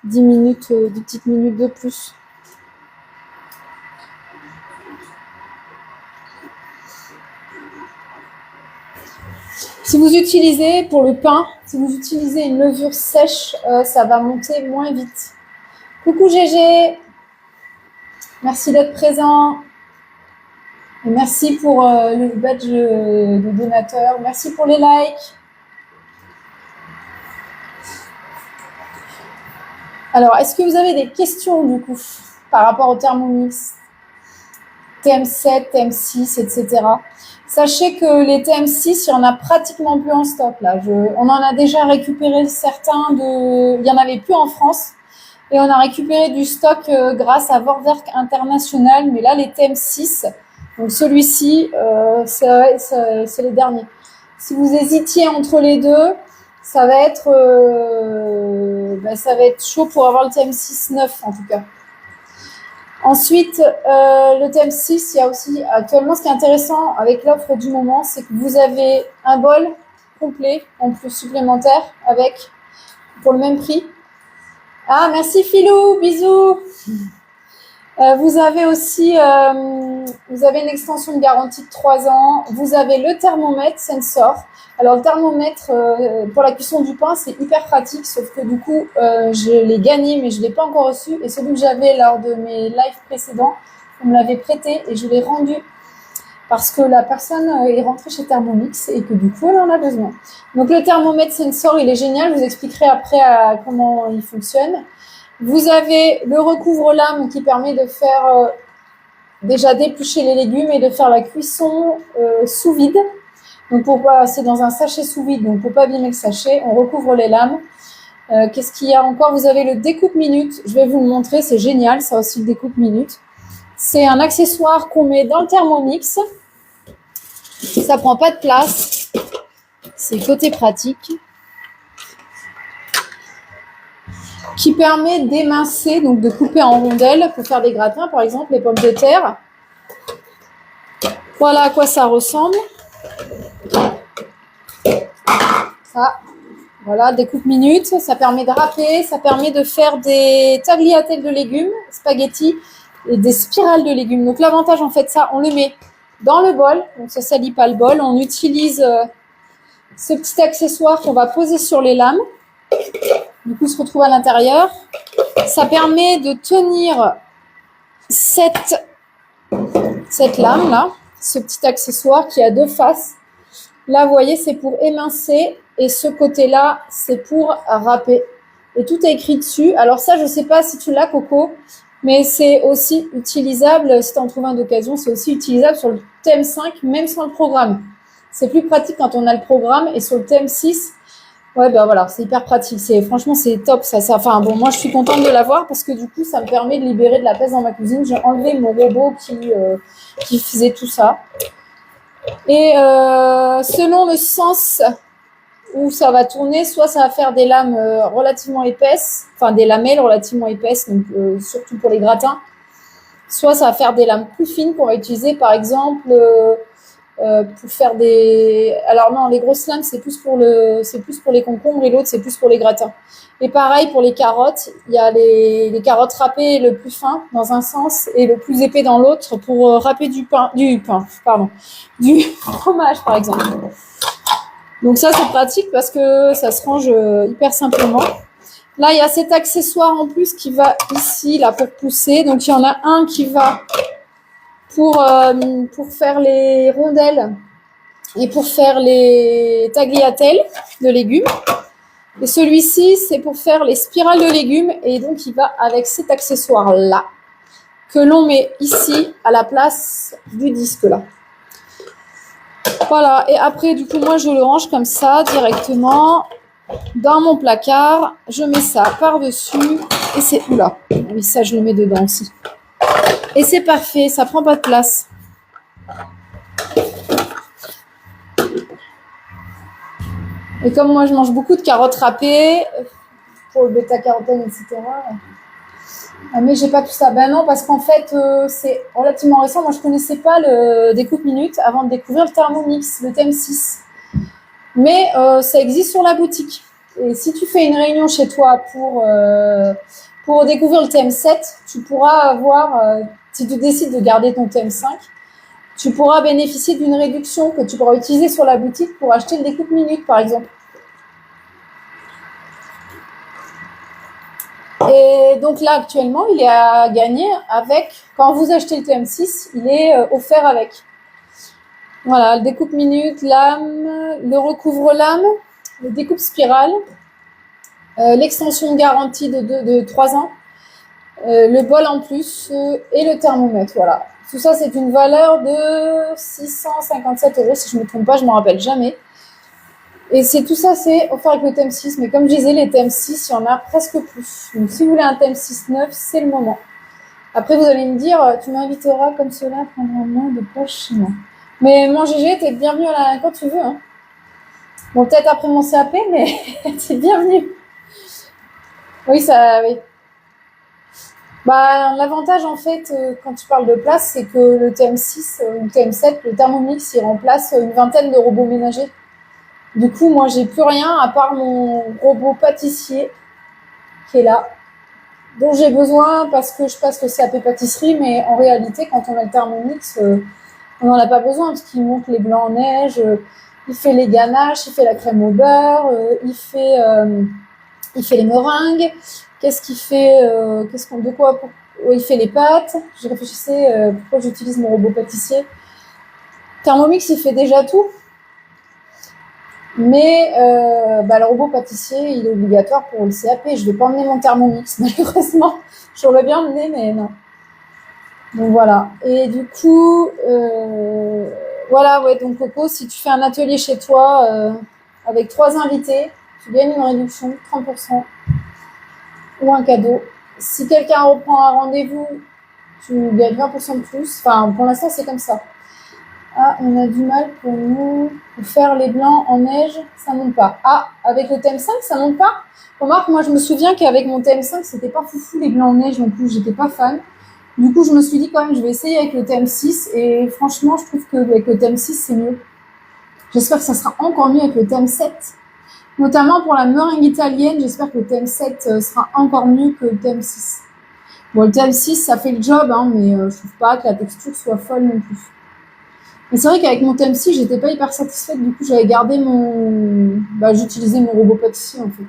10 minutes, 10 petites minutes de plus. Si vous utilisez, pour le pain, si vous utilisez une levure sèche, ça va monter moins vite. Coucou Gégé, merci d'être présent. Et merci pour le badge de donateur. Merci pour les likes. Alors, est-ce que vous avez des questions du coup par rapport au Thermomix, TM7, TM6, etc. Sachez que les TM6, il n'y en a pratiquement plus en stock là. On en a déjà récupéré certains il n'y en avait plus en France. Et on a récupéré du stock grâce à Vorwerk International. Mais là, les TM6, donc celui-ci, c'est les derniers. Si vous hésitiez entre les deux, ça va être chaud pour avoir le TM6 neuf en tout cas. Ensuite, le TM6, il y a aussi actuellement ce qui est intéressant avec l'offre du moment, c'est que vous avez un bol complet en plus supplémentaire pour le même prix. Ah, merci Philou, bisous. Vous avez aussi une extension de garantie de 3 ans. Vous avez le thermomètre Sensor. Alors, le thermomètre pour la cuisson du pain, c'est hyper pratique, sauf que du coup, je l'ai gagné, mais je ne l'ai pas encore reçu. Et celui que j'avais lors de mes lives précédents, on me l'avait prêté et je l'ai rendu parce que la personne est rentrée chez Thermomix et que du coup, elle en a besoin. Donc, le thermomètre Sensor, il est génial. Je vous expliquerai après comment il fonctionne. Vous avez le recouvre-lame qui permet de faire déjà d'éplucher les légumes et de faire la cuisson sous vide. Donc, c'est dans un sachet sous vide, donc pour pas abîmer le sachet, on recouvre les lames. Qu'est-ce qu'il y a encore? Vous avez le découpe minutes. Je vais vous le montrer, c'est génial, ça aussi le découpe minutes. C'est un accessoire qu'on met dans le Thermomix. Ça prend pas de place. C'est côté pratique. Qui permet d'émincer, donc de couper en rondelles pour faire des gratins, par exemple, les pommes de terre. Voilà à quoi ça ressemble. Ça, voilà, découpe minutes. Ça permet de râper, ça permet de faire des tagliatelles de légumes, spaghettis et des spirales de légumes. Donc l'avantage, en fait, ça, on le met dans le bol, donc ça salit pas le bol. On utilise ce petit accessoire qu'on va poser sur les lames. Du coup, se retrouve à l'intérieur. Ça permet de tenir cette lame-là, ce petit accessoire qui a 2 faces. Là, vous voyez, c'est pour émincer et ce côté-là, c'est pour râper. Et tout est écrit dessus. Alors ça, je ne sais pas si tu l'as, Coco, mais c'est aussi utilisable, si tu en trouves un d'occasion, c'est aussi utilisable sur le TM5, même sans le programme. C'est plus pratique quand on a le programme et sur le TM6, ouais, ben voilà, c'est hyper pratique. Franchement, c'est top. Enfin, bon, moi, je suis contente de l'avoir parce que du coup, ça me permet de libérer de la place dans ma cuisine. J'ai enlevé mon robot qui faisait tout ça. Et selon le sens où ça va tourner, soit ça va faire des lames relativement épaisses, enfin des lamelles relativement épaisses, donc surtout pour les gratins. Soit ça va faire des lames plus fines qu'on va utiliser, par exemple, pour faire des... Alors non, les grosses lames, c'est plus pour les concombres et l'autre, c'est plus pour les gratins. Et pareil pour les carottes, il y a les carottes râpées le plus fin dans un sens et le plus épais dans l'autre pour râper du fromage par exemple. Donc ça c'est pratique parce que ça se range hyper simplement. Là il y a cet accessoire en plus qui va ici là pour pousser. Donc il y en a un qui va pour faire les rondelles et pour faire les tagliatelles de légumes. Et celui-ci, c'est pour faire les spirales de légumes. Et donc, il va avec cet accessoire-là que l'on met ici à la place du disque là. Voilà. Et après, du coup, moi, je le range comme ça directement dans mon placard. Je mets ça par-dessus. Et c'est... Oula. Oui, ça, je le mets dedans aussi. Et c'est parfait. Ça prend pas de place. Et comme moi, je mange beaucoup de carottes râpées, pour le bêta-carotène, etc. Ah, mais j'ai pas tout ça. Ben non, parce qu'en fait, c'est relativement récent. Moi, je connaissais pas le découpe minute avant de découvrir le Thermomix, le TM6. Mais ça existe sur la boutique. Et si tu fais une réunion chez toi pour découvrir le TM7, tu pourras avoir, si tu décides de garder ton TM5, tu pourras bénéficier d'une réduction que tu pourras utiliser sur la boutique pour acheter le découpe minute, par exemple. Et donc là, actuellement, il est à gagner avec, quand vous achetez le TM6, il est offert avec. Voilà, le découpe minute, lame, le recouvre-lame, le découpe spirale, l'extension de garantie de 3 ans, le bol en plus et le thermomètre, voilà. Tout ça, c'est une valeur de 657 €, si je ne me trompe pas, je ne me rappelle jamais. Et tout ça, c'est offert avec le TM6. Mais comme je disais, les TM6, il y en a presque plus. Donc, si vous voulez un TM6 neuf, c'est le moment. Après, vous allez me dire, tu m'inviteras comme cela à prendre un moins de poche chez moi. Mais mon GG, t'es bienvenu quand tu veux. Hein. Bon, peut-être après mon CAP, mais t'es bienvenu. Oui, ça, oui. Bah, l'avantage, en fait, quand tu parles de place, c'est que le TM6 ou le TM7, le Thermomix, il remplace une vingtaine de robots ménagers. Du coup, moi, j'ai plus rien à part mon robot pâtissier qui est là, dont j'ai besoin parce que je passe le CAP pâtisserie, mais en réalité, quand on a le Thermomix, on n'en a pas besoin parce qu'il monte les blancs en neige, il fait les ganaches, il fait la crème au beurre, il fait les meringues. Qu'est-ce qu'il fait il fait les pâtes. Je réfléchissais pourquoi j'utilise mon robot pâtissier. Thermomix, il fait déjà tout. Mais le robot pâtissier, il est obligatoire pour le CAP. Je ne vais pas emmener mon Thermomix, malheureusement. J'aurais bien emmené, mais non. Donc voilà. Et du coup, voilà, ouais, donc Coco, si tu fais un atelier chez toi avec 3 invités, tu gagnes une réduction de 30% ou un cadeau. Si quelqu'un reprend un rendez-vous, tu gagnes 20% de plus. Enfin, pour l'instant, c'est comme ça. Ah, on a du mal pour nous pour faire les blancs en neige, ça monte pas. Ah, avec le TM5, ça monte pas. Remarque, moi, je me souviens qu'avec mon TM5, c'était pas foufou les blancs en neige non plus, j'étais pas fan. Du coup, je me suis dit quand même, je vais essayer avec le TM6 et franchement, je trouve qu'avec le TM6, c'est mieux. J'espère que ça sera encore mieux avec le TM7. Notamment pour la meringue italienne, j'espère que le TM7 sera encore mieux que le TM6. Bon, le TM6, ça fait le job, hein, mais je trouve pas que la texture soit folle non plus. Mais c'est vrai qu'avec mon TM6, j'étais pas hyper satisfaite. Du coup, j'avais gardé j'utilisais mon robot pâtissier, en fait.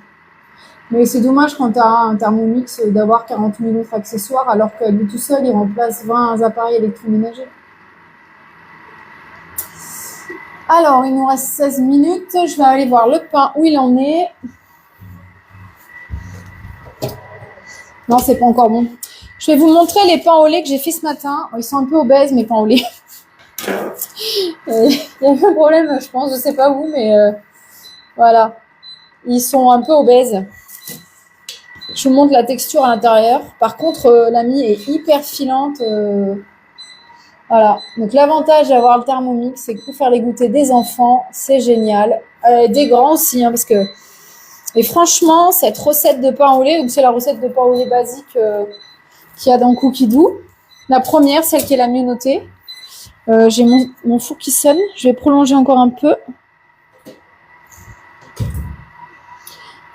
Mais c'est dommage quand tu as un Thermomix d'avoir 40 000 autres accessoires, alors que lui tout seul, il remplace 20 appareils électroménagers. Alors, il nous reste 16 minutes. Je vais aller voir le pain, où il en est. Non, c'est pas encore bon. Je vais vous montrer les pains au lait que j'ai fait ce matin. Ils sont un peu obèses, mes pains au lait. Il y a un problème, je pense, je sais pas où, mais voilà. Ils sont un peu obèses. Je vous montre la texture à l'intérieur. Par contre, la mie est hyper filante. Voilà. Donc, l'avantage d'avoir le Thermomix, c'est que pour faire les goûters des enfants, c'est génial. Des grands aussi, hein, parce que... Et franchement, cette recette de pain au lait, donc c'est la recette de pain au lait basique qu'il y a dans Cookie Dough. La première, celle qui est la mieux notée. J'ai mon four qui sonne. Je vais prolonger encore un peu.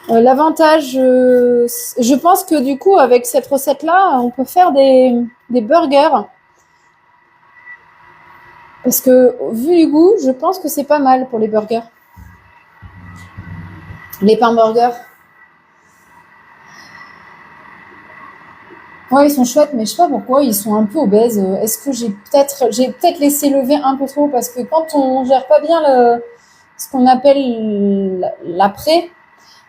L'avantage, je pense que du coup, avec cette recette-là, on peut faire des burgers. Parce que, vu du goût, je pense que c'est pas mal pour les burgers. Les pains burgers. Ouais, ils sont chouettes, mais je sais pas pourquoi, ils sont un peu obèses. Est-ce que j'ai peut-être laissé lever un peu trop? Parce que quand on gère pas bien ce qu'on appelle l'après,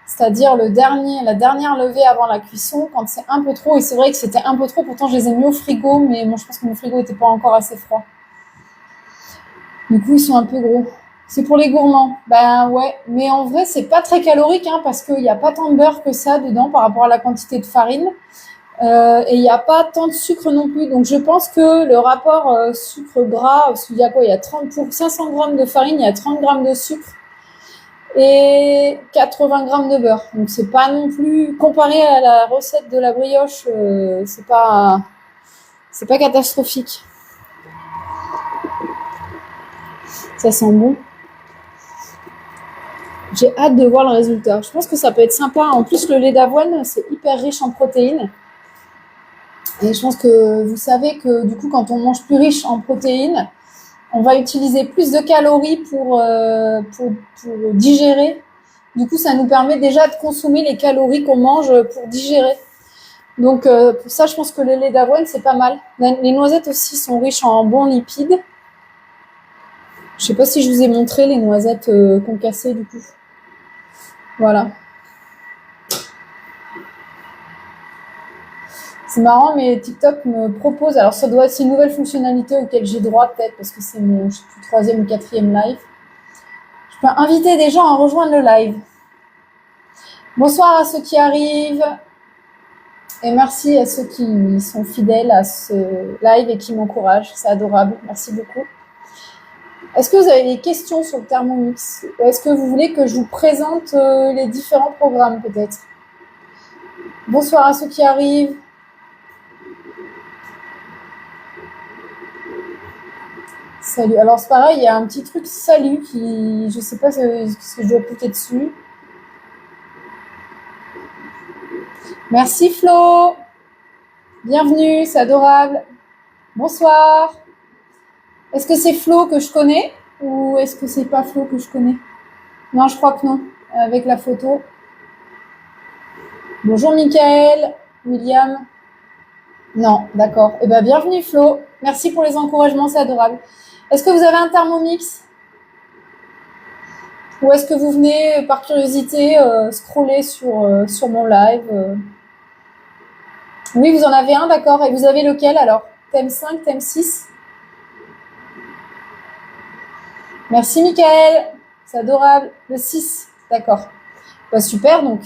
c'est-à-dire la dernière levée avant la cuisson, quand c'est un peu trop, et c'est vrai que c'était un peu trop, pourtant je les ai mis au frigo, mais bon, je pense que mon frigo n'était pas encore assez froid. Du coup, ils sont un peu gros. C'est pour les gourmands. Ben ouais, mais en vrai, c'est pas très calorique, hein, parce qu'il n'y a pas tant de beurre que ça dedans par rapport à la quantité de farine. Et il n'y a pas tant de sucre non plus. Donc je pense que le rapport sucre-gras, parce qu'il y a quoi? Il y a 30 pour 500 grammes de farine, il y a 30 grammes de sucre et 80 grammes de beurre. Donc c'est pas non plus, comparé à la recette de la brioche, c'est pas catastrophique. Ça sent bon. J'ai hâte de voir le résultat. Je pense que ça peut être sympa. En plus, le lait d'avoine, c'est hyper riche en protéines. Et je pense que vous savez que du coup, quand on mange plus riche en protéines, on va utiliser plus de calories pour digérer. Du coup, ça nous permet déjà de consommer les calories qu'on mange pour digérer. Donc, pour ça, je pense que le lait d'avoine, c'est pas mal. Les noisettes aussi sont riches en bons lipides. Je sais pas si je vous ai montré les noisettes concassées, du coup. Voilà. C'est marrant, mais TikTok me propose, alors ça doit être une nouvelle fonctionnalité auquel j'ai droit peut-être, parce que c'est mon, je sais plus, 3e ou 4e live. Je peux inviter des gens à rejoindre le live. Bonsoir à ceux qui arrivent, et merci à ceux qui sont fidèles à ce live et qui m'encouragent, c'est adorable, merci beaucoup. Est-ce que vous avez des questions sur le Thermomix? Est-ce que vous voulez que je vous présente les différents programmes peut-être? Bonsoir à ceux qui arrivent. Salut. Alors c'est pareil, il y a un petit truc salut qui, je sais pas ce que je dois cliquer dessus. Merci Flo. Bienvenue, c'est adorable. Bonsoir. Est-ce que c'est Flo que je connais ou est-ce que c'est pas Flo que je connais? Non, je crois que non, avec la photo. Bonjour Mickaël, William. Non, d'accord. Eh bien, bienvenue Flo. Merci pour les encouragements, c'est adorable. Est-ce que vous avez un Thermomix? Ou est-ce que vous venez par curiosité scroller sur mon live Oui, vous en avez un, d'accord. Et vous avez lequel alors? Thème 5, thème 6? Merci Mickaël, c'est adorable. Le 6, d'accord. Bah, super donc.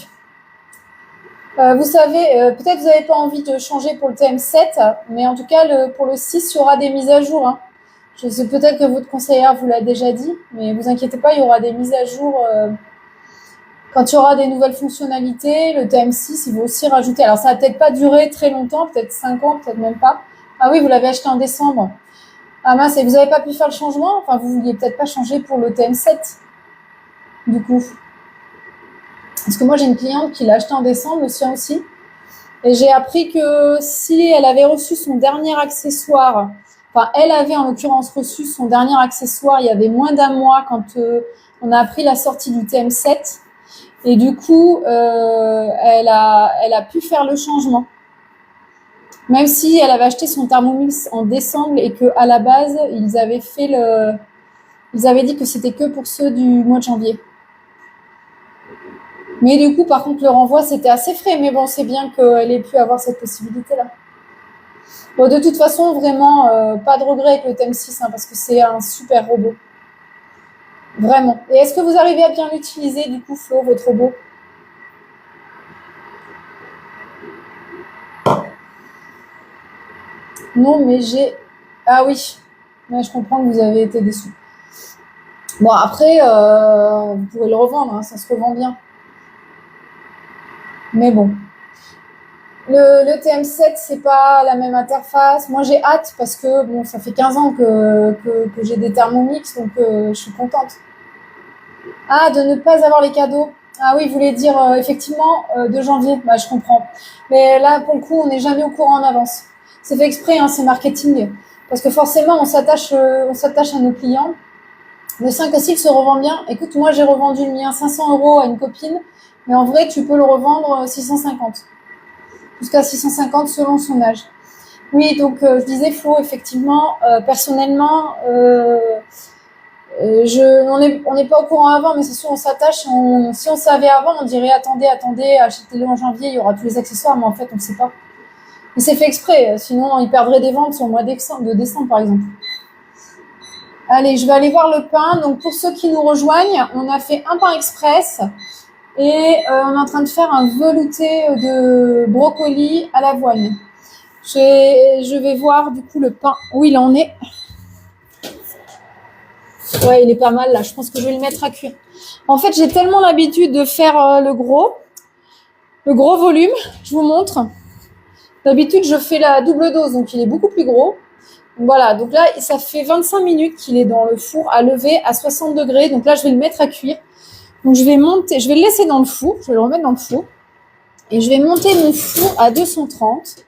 Vous savez, peut-être vous n'avez pas envie de changer pour le thème 7, mais en tout cas, pour le 6, il y aura des mises à jour. Hein. Je sais peut-être que votre conseillère vous l'a déjà dit, mais vous inquiétez pas, il y aura des mises à jour. Quand il y aura des nouvelles fonctionnalités, le thème 6, il va aussi rajouter. Alors, ça va peut-être pas durer très longtemps, peut-être 5 ans, peut-être même pas. Ah oui, vous l'avez acheté en décembre. Ah mince, et vous n'avez pas pu faire le changement? Enfin, vous vouliez peut-être pas changer pour le thème 7, du coup. Parce que moi, j'ai une cliente qui l'a acheté en décembre, le sien aussi. Et j'ai appris que si elle avait reçu son dernier accessoire, enfin, elle avait en l'occurrence reçu son dernier accessoire il y avait moins d'un mois quand on a appris la sortie du thème 7. Et du coup, elle a pu faire le changement. Même si elle avait acheté son Thermomix en décembre et qu'à la base, ils avaient dit que c'était que pour ceux du mois de janvier. Mais du coup, par contre, le renvoi, c'était assez frais. Mais bon, c'est bien qu'elle ait pu avoir cette possibilité-là. Bon, de toute façon, vraiment, pas de regret avec le thème 6, hein, parce que c'est un super robot. Vraiment. Et est-ce que vous arrivez à bien l'utiliser, du coup, Flo, votre robot? Non, mais j'ai... Ah oui. Ouais, je comprends que vous avez été déçus. Bon, après, vous pourrez le revendre, hein, ça se revend bien. Mais bon. Le TM7, c'est pas la même interface. Moi, j'ai hâte parce que bon, ça fait 15 ans que j'ai des Thermomix, donc je suis contente. Ah, de ne pas avoir les cadeaux. Ah oui, vous voulez dire effectivement 2 janvier. Bah, je comprends. Mais là, pour le coup, on n'est jamais au courant en avance. C'est fait exprès, hein, c'est marketing. Parce que forcément, on s'attache à nos clients. Le 5 aussi, il se revend bien. Écoute, moi, j'ai revendu le mien 500 € à une copine. Mais en vrai, tu peux le revendre 650. Jusqu'à 650 selon son âge. Oui, donc je disais Flo, effectivement, personnellement, on n'est pas au courant avant, mais c'est sûr, on s'attache. Si on savait avant, on dirait attendez, achetez-le en janvier, il y aura tous les accessoires, mais en fait, on ne sait pas. Mais c'est fait exprès, sinon ils perdraient des ventes sur le mois de décembre, par exemple. Allez, je vais aller voir le pain. Donc pour ceux qui nous rejoignent, on a fait un pain express et on est en train de faire un velouté de brocoli à l'avoine. Je vais voir du coup le pain où il en est. Ouais, il est pas mal là. Je pense que je vais le mettre à cuire. En fait, j'ai tellement l'habitude de faire le gros volume. Je vous montre. D'habitude, je fais la double dose, donc il est beaucoup plus gros. Voilà, donc là, ça fait 25 minutes qu'il est dans le four à lever à 60 degrés. Donc là, je vais le mettre à cuire. Donc je vais le laisser dans le four. Je vais le remettre dans le four. Et je vais monter mon four à 230.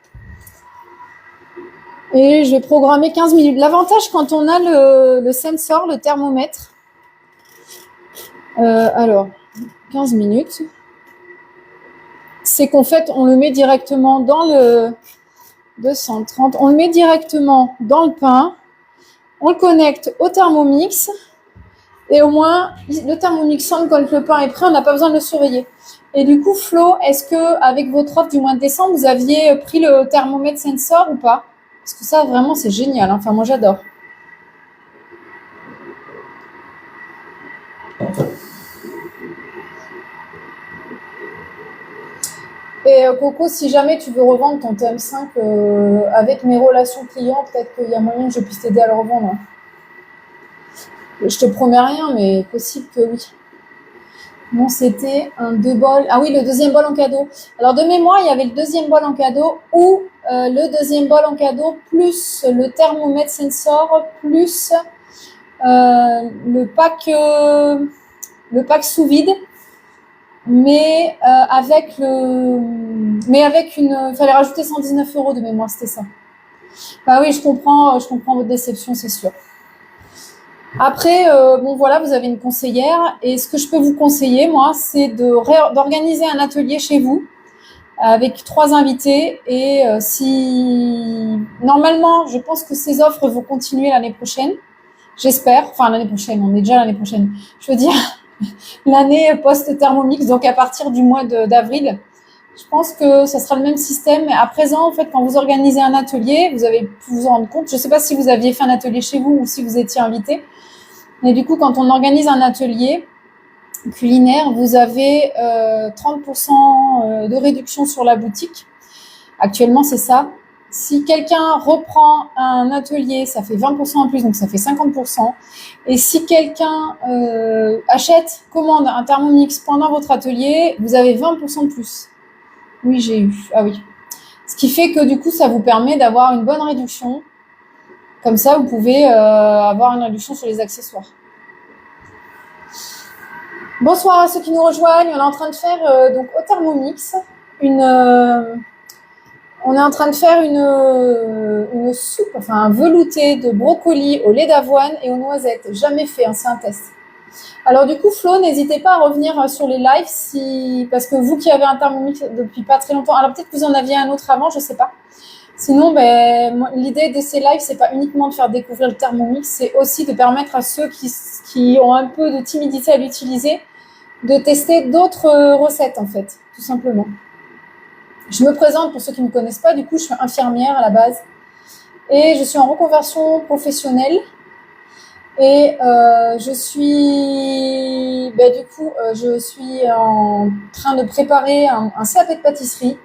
Et je vais programmer 15 minutes. L'avantage quand on a le sensor, le thermomètre, alors 15 minutes, c'est qu'en fait on le met directement dans le 230, on le met directement dans le pain, on le connecte au Thermomix et au moins le Thermomix sonne quand le pain est prêt, on n'a pas besoin de le surveiller. Et du coup, Flo, est-ce que avec votre offre du mois de décembre, vous aviez pris le thermomètre sensor ou pas? Parce que ça, vraiment, c'est génial. Hein. Enfin, moi, j'adore. Et Coco, si jamais tu veux revendre ton TM5 avec mes relations clients, peut-être qu'il y a moyen que je puisse t'aider à le revendre. Hein. Je te promets rien, mais possible que oui. Non, c'était un 2 bols. Ah oui, le deuxième bol en cadeau. Alors, de mémoire, il y avait le deuxième bol en cadeau ou le deuxième bol en cadeau plus le thermomètre sensor plus le pack sous vide. Mais avec il fallait rajouter 119 € de mémoire, c'était ça. Bah oui, je comprends votre déception, c'est sûr. Après, bon voilà, vous avez une conseillère et ce que je peux vous conseiller, moi, c'est d'organiser un atelier chez vous avec 3 invités et si normalement, je pense que ces offres vont continuer l'année prochaine. J'espère. Enfin, l'année prochaine, on est déjà l'année prochaine. Je veux dire, l'année post-Thermomix, donc à partir du mois d'avril. Je pense que ça sera le même système. Mais à présent, en fait, quand vous organisez un atelier, vous avez pu vous en rendre compte. Je ne sais pas si vous aviez fait un atelier chez vous ou si vous étiez invité. Mais du coup, quand on organise un atelier culinaire, vous avez 30% de réduction sur la boutique. Actuellement, c'est ça. Si quelqu'un reprend un atelier, ça fait 20% en plus, donc ça fait 50%. Et si quelqu'un commande un Thermomix pendant votre atelier, vous avez 20% de plus. Oui, j'ai eu. Ah oui. Ce qui fait que du coup, ça vous permet d'avoir une bonne réduction. Comme ça, vous pouvez avoir une réduction sur les accessoires. Bonsoir à ceux qui nous rejoignent. On est en train de faire donc au Thermomix on est en train de faire une soupe, enfin un velouté de brocoli au lait d'avoine et aux noisettes. Jamais fait, hein, c'est un test. Alors du coup, Flo, n'hésitez pas à revenir sur les lives parce que vous qui avez un Thermomix depuis pas très longtemps, alors peut-être que vous en aviez un autre avant, je sais pas. Sinon, l'idée de ces lives, c'est pas uniquement de faire découvrir le Thermomix, c'est aussi de permettre à ceux qui ont un peu de timidité à l'utiliser de tester d'autres recettes en fait, tout simplement. Je me présente pour ceux qui ne me connaissent pas, du coup je suis infirmière à la base et je suis en reconversion professionnelle et je suis en train de préparer un CAP de pâtisserie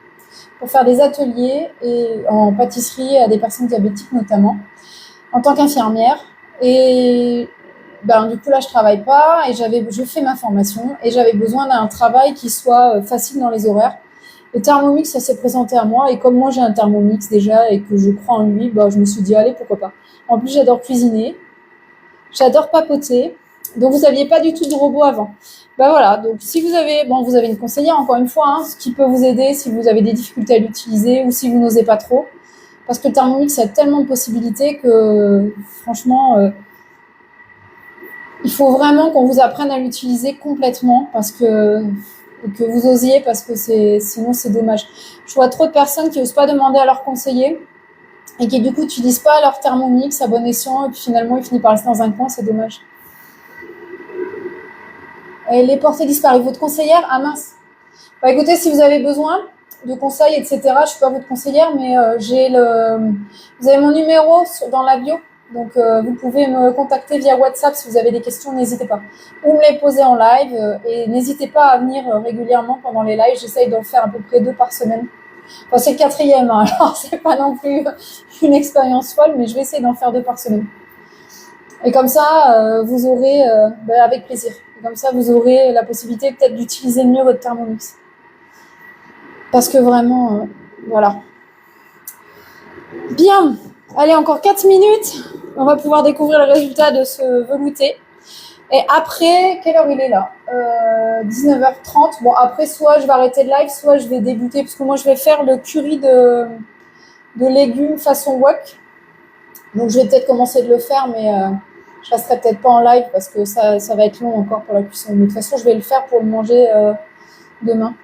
pour faire des ateliers et en pâtisserie à des personnes diabétiques notamment en tant qu'infirmière et du coup là je travaille pas et je fais ma formation et j'avais besoin d'un travail qui soit facile dans les horaires. Le Thermomix, ça s'est présenté à moi. Et comme moi, j'ai un Thermomix déjà et que je crois en lui, bah, je me suis dit, allez, pourquoi pas. En plus, j'adore cuisiner. J'adore papoter. Donc, vous n'aviez pas du tout de robot avant. Bah voilà, donc si vous avez, bon, vous avez une conseillère, encore une fois, hein, ce qui peut vous aider si vous avez des difficultés à l'utiliser ou si vous n'osez pas trop. Parce que le Thermomix a tellement de possibilités que, franchement, il faut vraiment qu'on vous apprenne à l'utiliser complètement parce que vous osiez, parce que sinon c'est dommage. Je vois trop de personnes qui n'osent pas demander à leur conseiller et qui du coup n'utilisent pas leur Thermomix à bon escient et puis finalement ils finissent par rester dans un coin, c'est dommage. Et les portées disparues. Votre conseillère? Ah mince. Bah écoutez, si vous avez besoin de conseils, etc., je ne suis pas votre conseillère, mais vous avez mon numéro dans la bio. Donc, vous pouvez me contacter via WhatsApp si vous avez des questions, n'hésitez pas. Ou me les poser en live et n'hésitez pas à venir régulièrement pendant les lives. J'essaye d'en faire à peu près 2 par semaine. Enfin, c'est le 4e, hein, alors c'est pas non plus une expérience folle, mais je vais essayer d'en faire 2 par semaine. Et comme ça, vous aurez, avec plaisir, et comme ça, vous aurez la possibilité peut-être d'utiliser mieux votre Thermomix. Parce que vraiment, voilà. Bien. Allez, encore 4 minutes. On va pouvoir découvrir le résultat de ce velouté. Et après, quelle heure il est là 19h30. Bon, après, soit je vais arrêter le live, soit je vais débuter. Parce que moi, je vais faire le curry de légumes façon wok. Donc, je vais peut-être commencer de le faire, mais je ne resterai peut-être pas en live parce que ça va être long encore pour la cuisson. Mais de toute façon, je vais le faire pour le manger demain.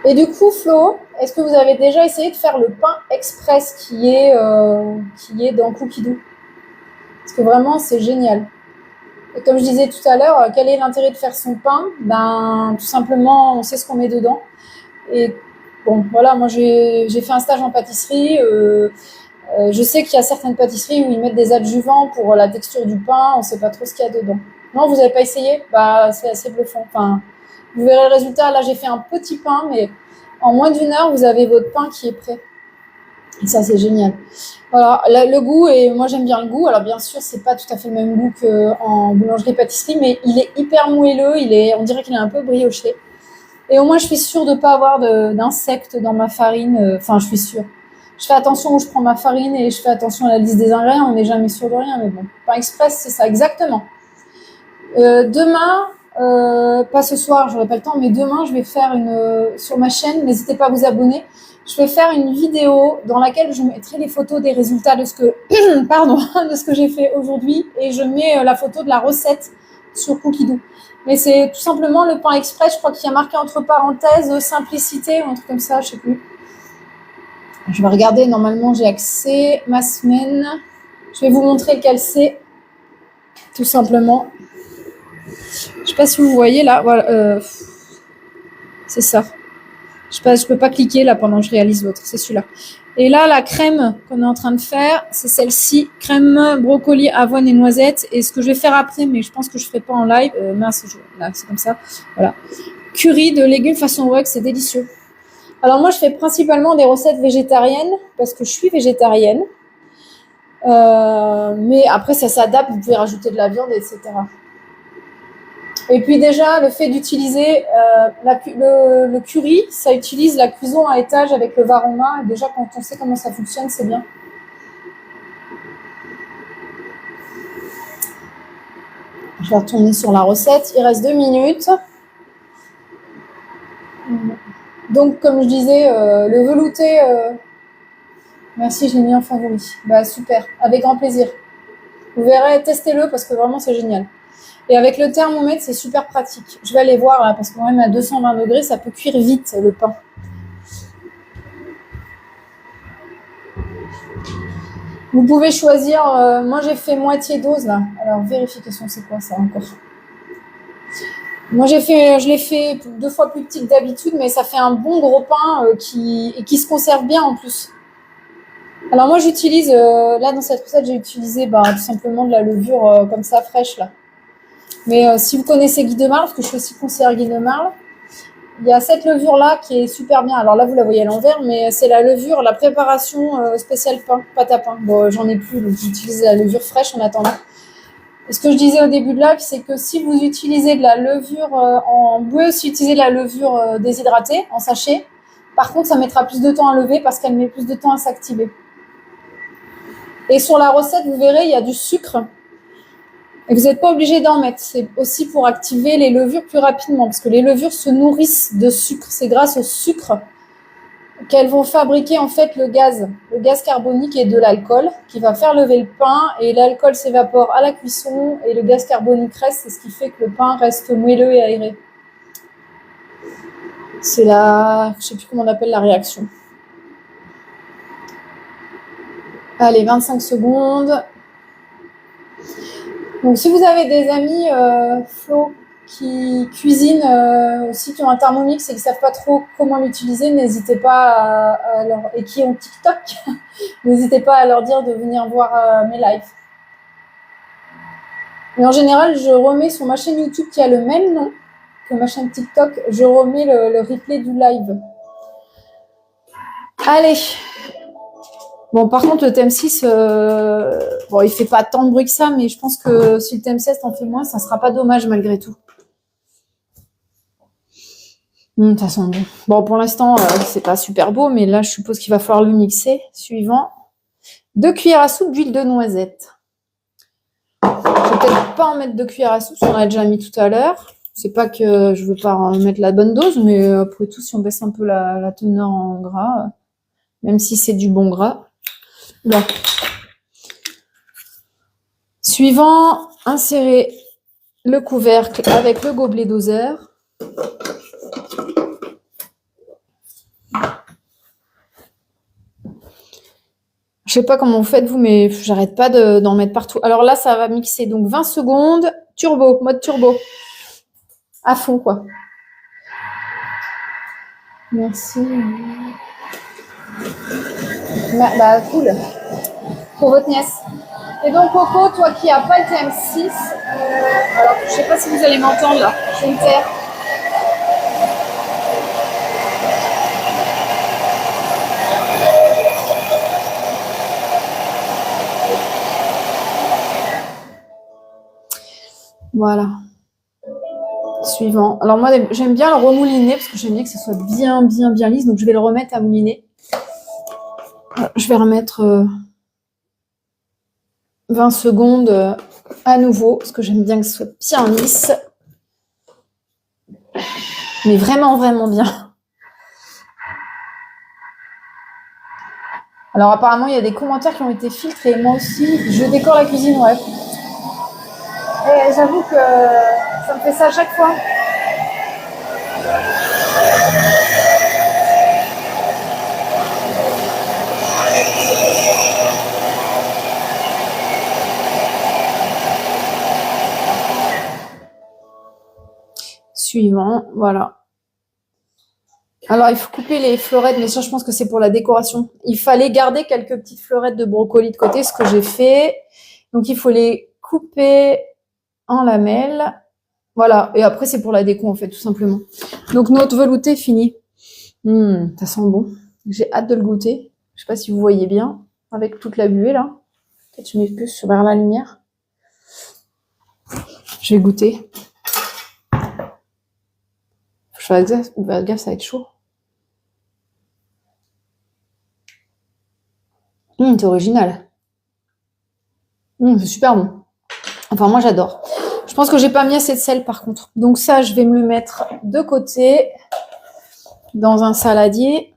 Et du coup, Flo, est-ce que vous avez déjà essayé de faire le pain express qui est dans Cookidoo? Parce que vraiment, c'est génial. Et comme je disais tout à l'heure, quel est l'intérêt de faire son pain? Ben, tout simplement, on sait ce qu'on met dedans. Et bon, voilà, moi j'ai fait un stage en pâtisserie. Je sais qu'il y a certaines pâtisseries où ils mettent des adjuvants pour la texture du pain. On ne sait pas trop ce qu'il y a dedans. Non, vous n'avez pas essayé? Bah, c'est assez bluffant. Enfin, vous verrez le résultat. Là, j'ai fait un petit pain, mais en moins d'1 heure, vous avez votre pain qui est prêt. Et ça, c'est génial. Voilà, le goût, et moi, j'aime bien le goût. Alors, bien sûr, c'est pas tout à fait le même goût qu'en boulangerie-pâtisserie, mais il est hyper moelleux. On dirait qu'il est un peu brioché. Et au moins, je suis sûre de ne pas avoir d'insectes dans ma farine. Enfin, je suis sûre. Je fais attention où je prends ma farine et je fais attention à la liste des ingrédients. On n'est jamais sûr de rien, mais bon. Pain express, c'est ça, exactement. Demain, pas ce soir, j'aurai pas le temps, mais demain, je vais faire sur ma chaîne, n'hésitez pas à vous abonner, je vais faire une vidéo dans laquelle je mettrai les photos des résultats de ce que, de ce que j'ai fait aujourd'hui et je mets la photo de la recette sur Cookidoo. Mais c'est tout simplement le pain express, je crois qu'il y a marqué entre parenthèses simplicité ou un truc comme ça, je sais plus. Je vais regarder, normalement j'ai accès, ma semaine. Je vais vous montrer lequel c'est, tout simplement. Je ne sais pas si vous voyez là, voilà, c'est ça. Je peux pas cliquer là pendant que je réalise l'autre, c'est celui-là. Et là, la crème qu'on est en train de faire, c'est celle-ci, crème brocoli, avoine et noisette. Et ce que je vais faire après, mais je pense que je ferai pas en live, mince, là c'est comme ça, voilà. Curry de légumes façon wok, c'est délicieux. Alors moi, je fais principalement des recettes végétariennes parce que je suis végétarienne. Mais après, ça s'adapte, vous pouvez rajouter de la viande, etc. Et puis déjà, le fait d'utiliser le curry, ça utilise la cuisson à étage avec le Varoma. Et déjà, quand on sait comment ça fonctionne, c'est bien. Je vais retourner sur la recette. Il reste 2 minutes. Donc, comme je disais, le velouté, merci, je l'ai mis en favori. Bah, super, avec grand plaisir. Vous verrez, testez-le parce que vraiment, c'est génial. Et avec le thermomètre, c'est super pratique. Je vais aller voir là, parce que même à 220 degrés, ça peut cuire vite le pain. Vous pouvez choisir, moi j'ai fait moitié dose là. Alors vérification, c'est quoi ça encore? Moi je l'ai fait 2 fois plus petit que d'habitude, mais ça fait un bon gros pain qui se conserve bien en plus. Alors moi j'utilise, là dans cette recette, j'ai utilisé tout simplement de la levure comme ça fraîche là. Mais si vous connaissez Guy de Marle, parce que je suis aussi conseillère Guy de Marle, il y a cette levure-là qui est super bien. Alors là, vous la voyez à l'envers, mais c'est la levure, la préparation spéciale pain, pâte à pain. Bon, j'en ai plus, donc j'utilise la levure fraîche en attendant. Et ce que je disais au début de live, c'est que si vous utilisez de la levure, vous pouvez aussi utiliser de la levure déshydratée en sachet. Par contre, ça mettra plus de temps à lever parce qu'elle met plus de temps à s'activer. Et sur la recette, vous verrez, il y a du sucre. Et vous n'êtes pas obligé d'en mettre. C'est aussi pour activer les levures plus rapidement parce que les levures se nourrissent de sucre. C'est grâce au sucre qu'elles vont fabriquer en fait le gaz carbonique et de l'alcool qui va faire lever le pain et l'alcool s'évapore à la cuisson et le gaz carbonique reste, c'est ce qui fait que le pain reste moelleux et aéré. C'est je sais plus comment on appelle la réaction. Allez, 25 secondes. Donc si vous avez des amis Flo qui cuisinent aussi, qui ont un Thermomix et qui ne savent pas trop comment l'utiliser, n'hésitez pas et qui ont TikTok, n'hésitez pas à leur dire de venir voir mes lives. Mais en général, je remets sur ma chaîne YouTube qui a le même nom que ma chaîne TikTok, je remets le replay du live. Allez. Bon, par contre, le TM6, bon, il fait pas tant de bruit que ça, mais je pense que si le TM16 en fait moins, ça sera pas dommage malgré tout. De toute façon, bon, pour l'instant, c'est pas super beau, mais là, je suppose qu'il va falloir le mixer. Suivant, 2 cuillères à soupe d'huile de noisette. Je vais peut-être pas en mettre 2 cuillères à soupe, on a déjà mis tout à l'heure. C'est pas que je veux pas en mettre la bonne dose, mais après tout, si on baisse un peu la teneur en gras, même si c'est du bon gras. Là. Suivant, insérez le couvercle avec le gobelet doseur. Je sais pas comment vous faites vous, mais j'arrête pas d'en mettre partout. Alors là, ça va mixer donc 20 secondes, turbo, mode turbo. À fond, quoi. Merci. Bah, cool. Pour votre nièce. Et donc, Coco, toi qui n'as pas le TM6, alors je sais pas si vous allez m'entendre là, je vais me taire. Voilà. Suivant. Alors moi, j'aime bien le remouliner parce que j'aime bien que ce soit bien lisse. Donc, je vais le remettre à mouliner. Je vais remettre 20 secondes à nouveau parce que j'aime bien que ce soit bien lisse. Mais vraiment bien. Alors, apparemment, il y a des commentaires qui ont été filtrés. Moi aussi, je décore la cuisine, ouais. Et j'avoue que ça me fait ça à chaque fois. Suivant, voilà. Alors, il faut couper les fleurettes, mais ça, je pense que c'est pour la décoration. Il fallait garder quelques petites fleurettes de brocoli de côté, ce que j'ai fait. Donc, il faut les couper en lamelles. Voilà. Et après, c'est pour la déco, en fait, tout simplement. Donc, notre velouté est fini. Ça sent bon. J'ai hâte de le goûter. Je sais pas si vous voyez bien, avec toute la buée, là. Peut-être je mets plus vers la lumière. Je vais goûter. Je fais gaffe, ça va être chaud. C'est original. C'est super bon. Enfin, moi, j'adore. Je pense que j'ai pas mis assez de sel, par contre. Donc ça, je vais me le mettre de côté dans un saladier.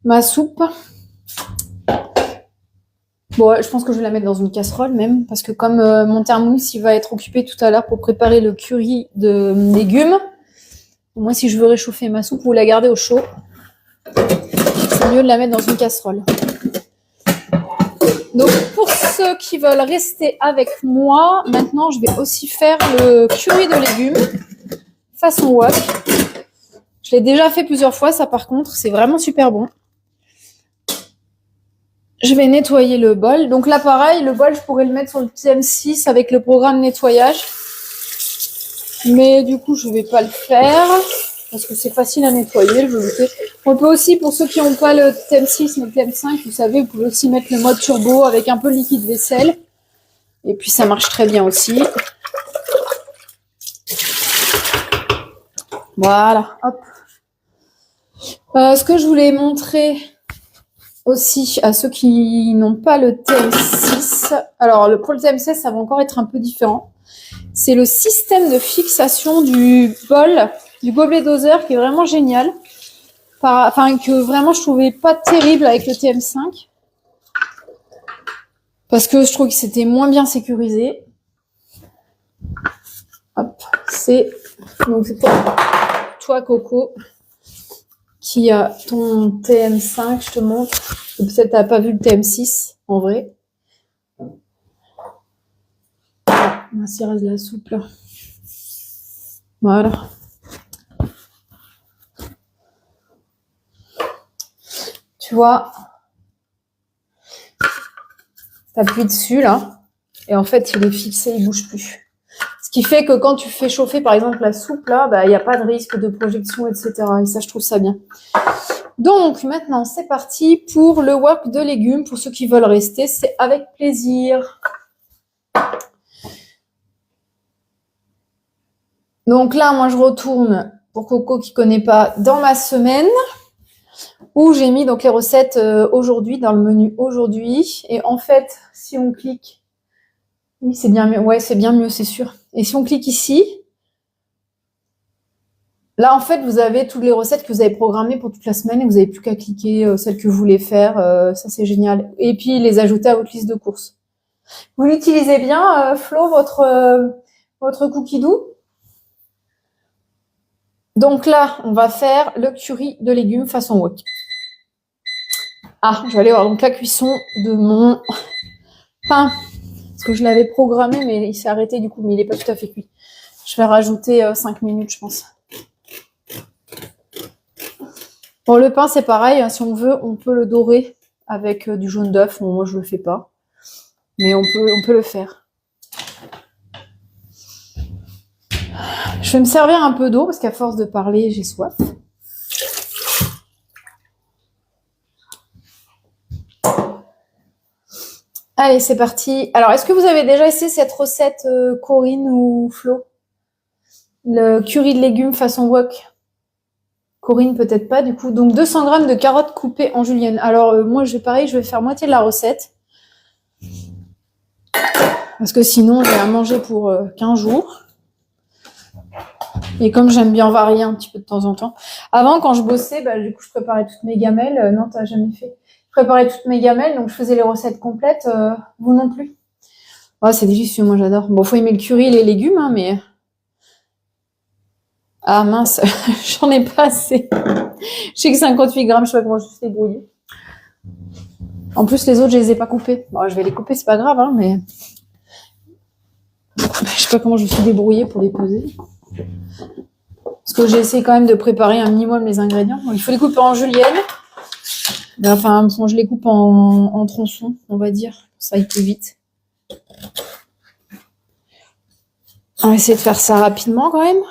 Ma soupe. Bon, je pense que je vais la mettre dans une casserole même, parce que comme mon thermos, il va être occupé tout à l'heure pour préparer le curry de légumes. Moi, si je veux réchauffer ma soupe ou la garder au chaud, c'est mieux de la mettre dans une casserole. Donc, pour ceux qui veulent rester avec moi, maintenant, je vais aussi faire le curry de légumes façon wok. Je l'ai déjà fait plusieurs fois, ça par contre, c'est vraiment super bon. Je vais nettoyer le bol. Donc là, pareil, le bol, je pourrais le mettre sur le TM6 avec le programme nettoyage. Mais du coup, je ne vais pas le faire parce que c'est facile à nettoyer, le velouté. On peut aussi, pour ceux qui n'ont pas le TM6 mais le TM5, vous savez, vous pouvez aussi mettre le mode turbo avec un peu de liquide vaisselle. Et puis ça marche très bien aussi. Voilà, hop. Ce que je voulais montrer aussi à ceux qui n'ont pas le TM6. Alors pour le TM16, ça va encore être un peu différent. C'est le système de fixation du bol, du gobelet doseur qui est vraiment génial. Enfin, que vraiment je trouvais pas terrible avec le TM5. Parce que je trouve que c'était moins bien sécurisé. Hop, donc c'est pour toi Coco qui a ton TM5, je te montre. Peut-être t'as pas vu le TM6 en vrai. Ainsi reste de la soupe là. Voilà. Tu vois, t'appuies dessus là, et en fait il est fixé, il bouge plus. Ce qui fait que quand tu fais chauffer par exemple la soupe là, bah il n'y a pas de risque de projection, etc. Et ça, je trouve ça bien. Donc maintenant c'est parti pour le wok de légumes. Pour ceux qui veulent rester, c'est avec plaisir. Donc là, moi je retourne, pour Coco qui connaît pas, dans ma semaine où j'ai mis donc les recettes aujourd'hui dans le menu aujourd'hui. Et en fait, si on clique, oui c'est bien mieux, ouais c'est bien mieux, c'est sûr. Et si on clique ici, là en fait vous avez toutes les recettes que vous avez programmées pour toute la semaine et vous n'avez plus qu'à cliquer celles que vous voulez faire, ça c'est génial. Et puis les ajouter à votre liste de courses. Vous l'utilisez bien, Flo, votre cookie doux? Donc là, on va faire le curry de légumes façon wok. Ah, je vais aller voir donc la cuisson de mon pain. Parce que je l'avais programmé, mais il s'est arrêté du coup, mais il n'est pas tout à fait cuit. Je vais rajouter 5 minutes, je pense. Bon, le pain, c'est pareil. Si on veut, on peut le dorer avec du jaune d'œuf. Bon, moi, je le fais pas. Mais on peut le faire. Je vais me servir un peu d'eau parce qu'à force de parler, j'ai soif. Allez, c'est parti. Alors, est-ce que vous avez déjà essayé cette recette, Corinne ou Flo? Le curry de légumes façon wok. Corinne, peut-être pas, du coup. Donc, 200 g de carottes coupées en julienne. Alors, moi, je vais faire moitié de la recette. Parce que sinon, j'ai à manger pour 15 jours. Et comme j'aime bien varier un petit peu de temps en temps. Avant, quand je bossais, du coup, je préparais toutes mes gamelles. Non, t'as jamais fait. Je préparais toutes mes gamelles, donc je faisais les recettes complètes. Vous non plus. Oh, c'est délicieux, moi j'adore. Bon, faut aimer le curry et les légumes, hein, mais... Ah mince, j'en ai pas assez. Je sais que 58 grammes, je sais pas comment je suis débrouillée. En plus, les autres, je les ai pas coupés. Bon, je vais les couper, c'est pas grave, hein, mais... Je sais pas comment je suis débrouillée pour les peser. Parce que j'ai essayé quand même de préparer un minimum les ingrédients. Bon, il faut les couper en julienne. Enfin, je les coupe en tronçons, on va dire. Ça aille plus vite. On va essayer de faire ça rapidement quand même.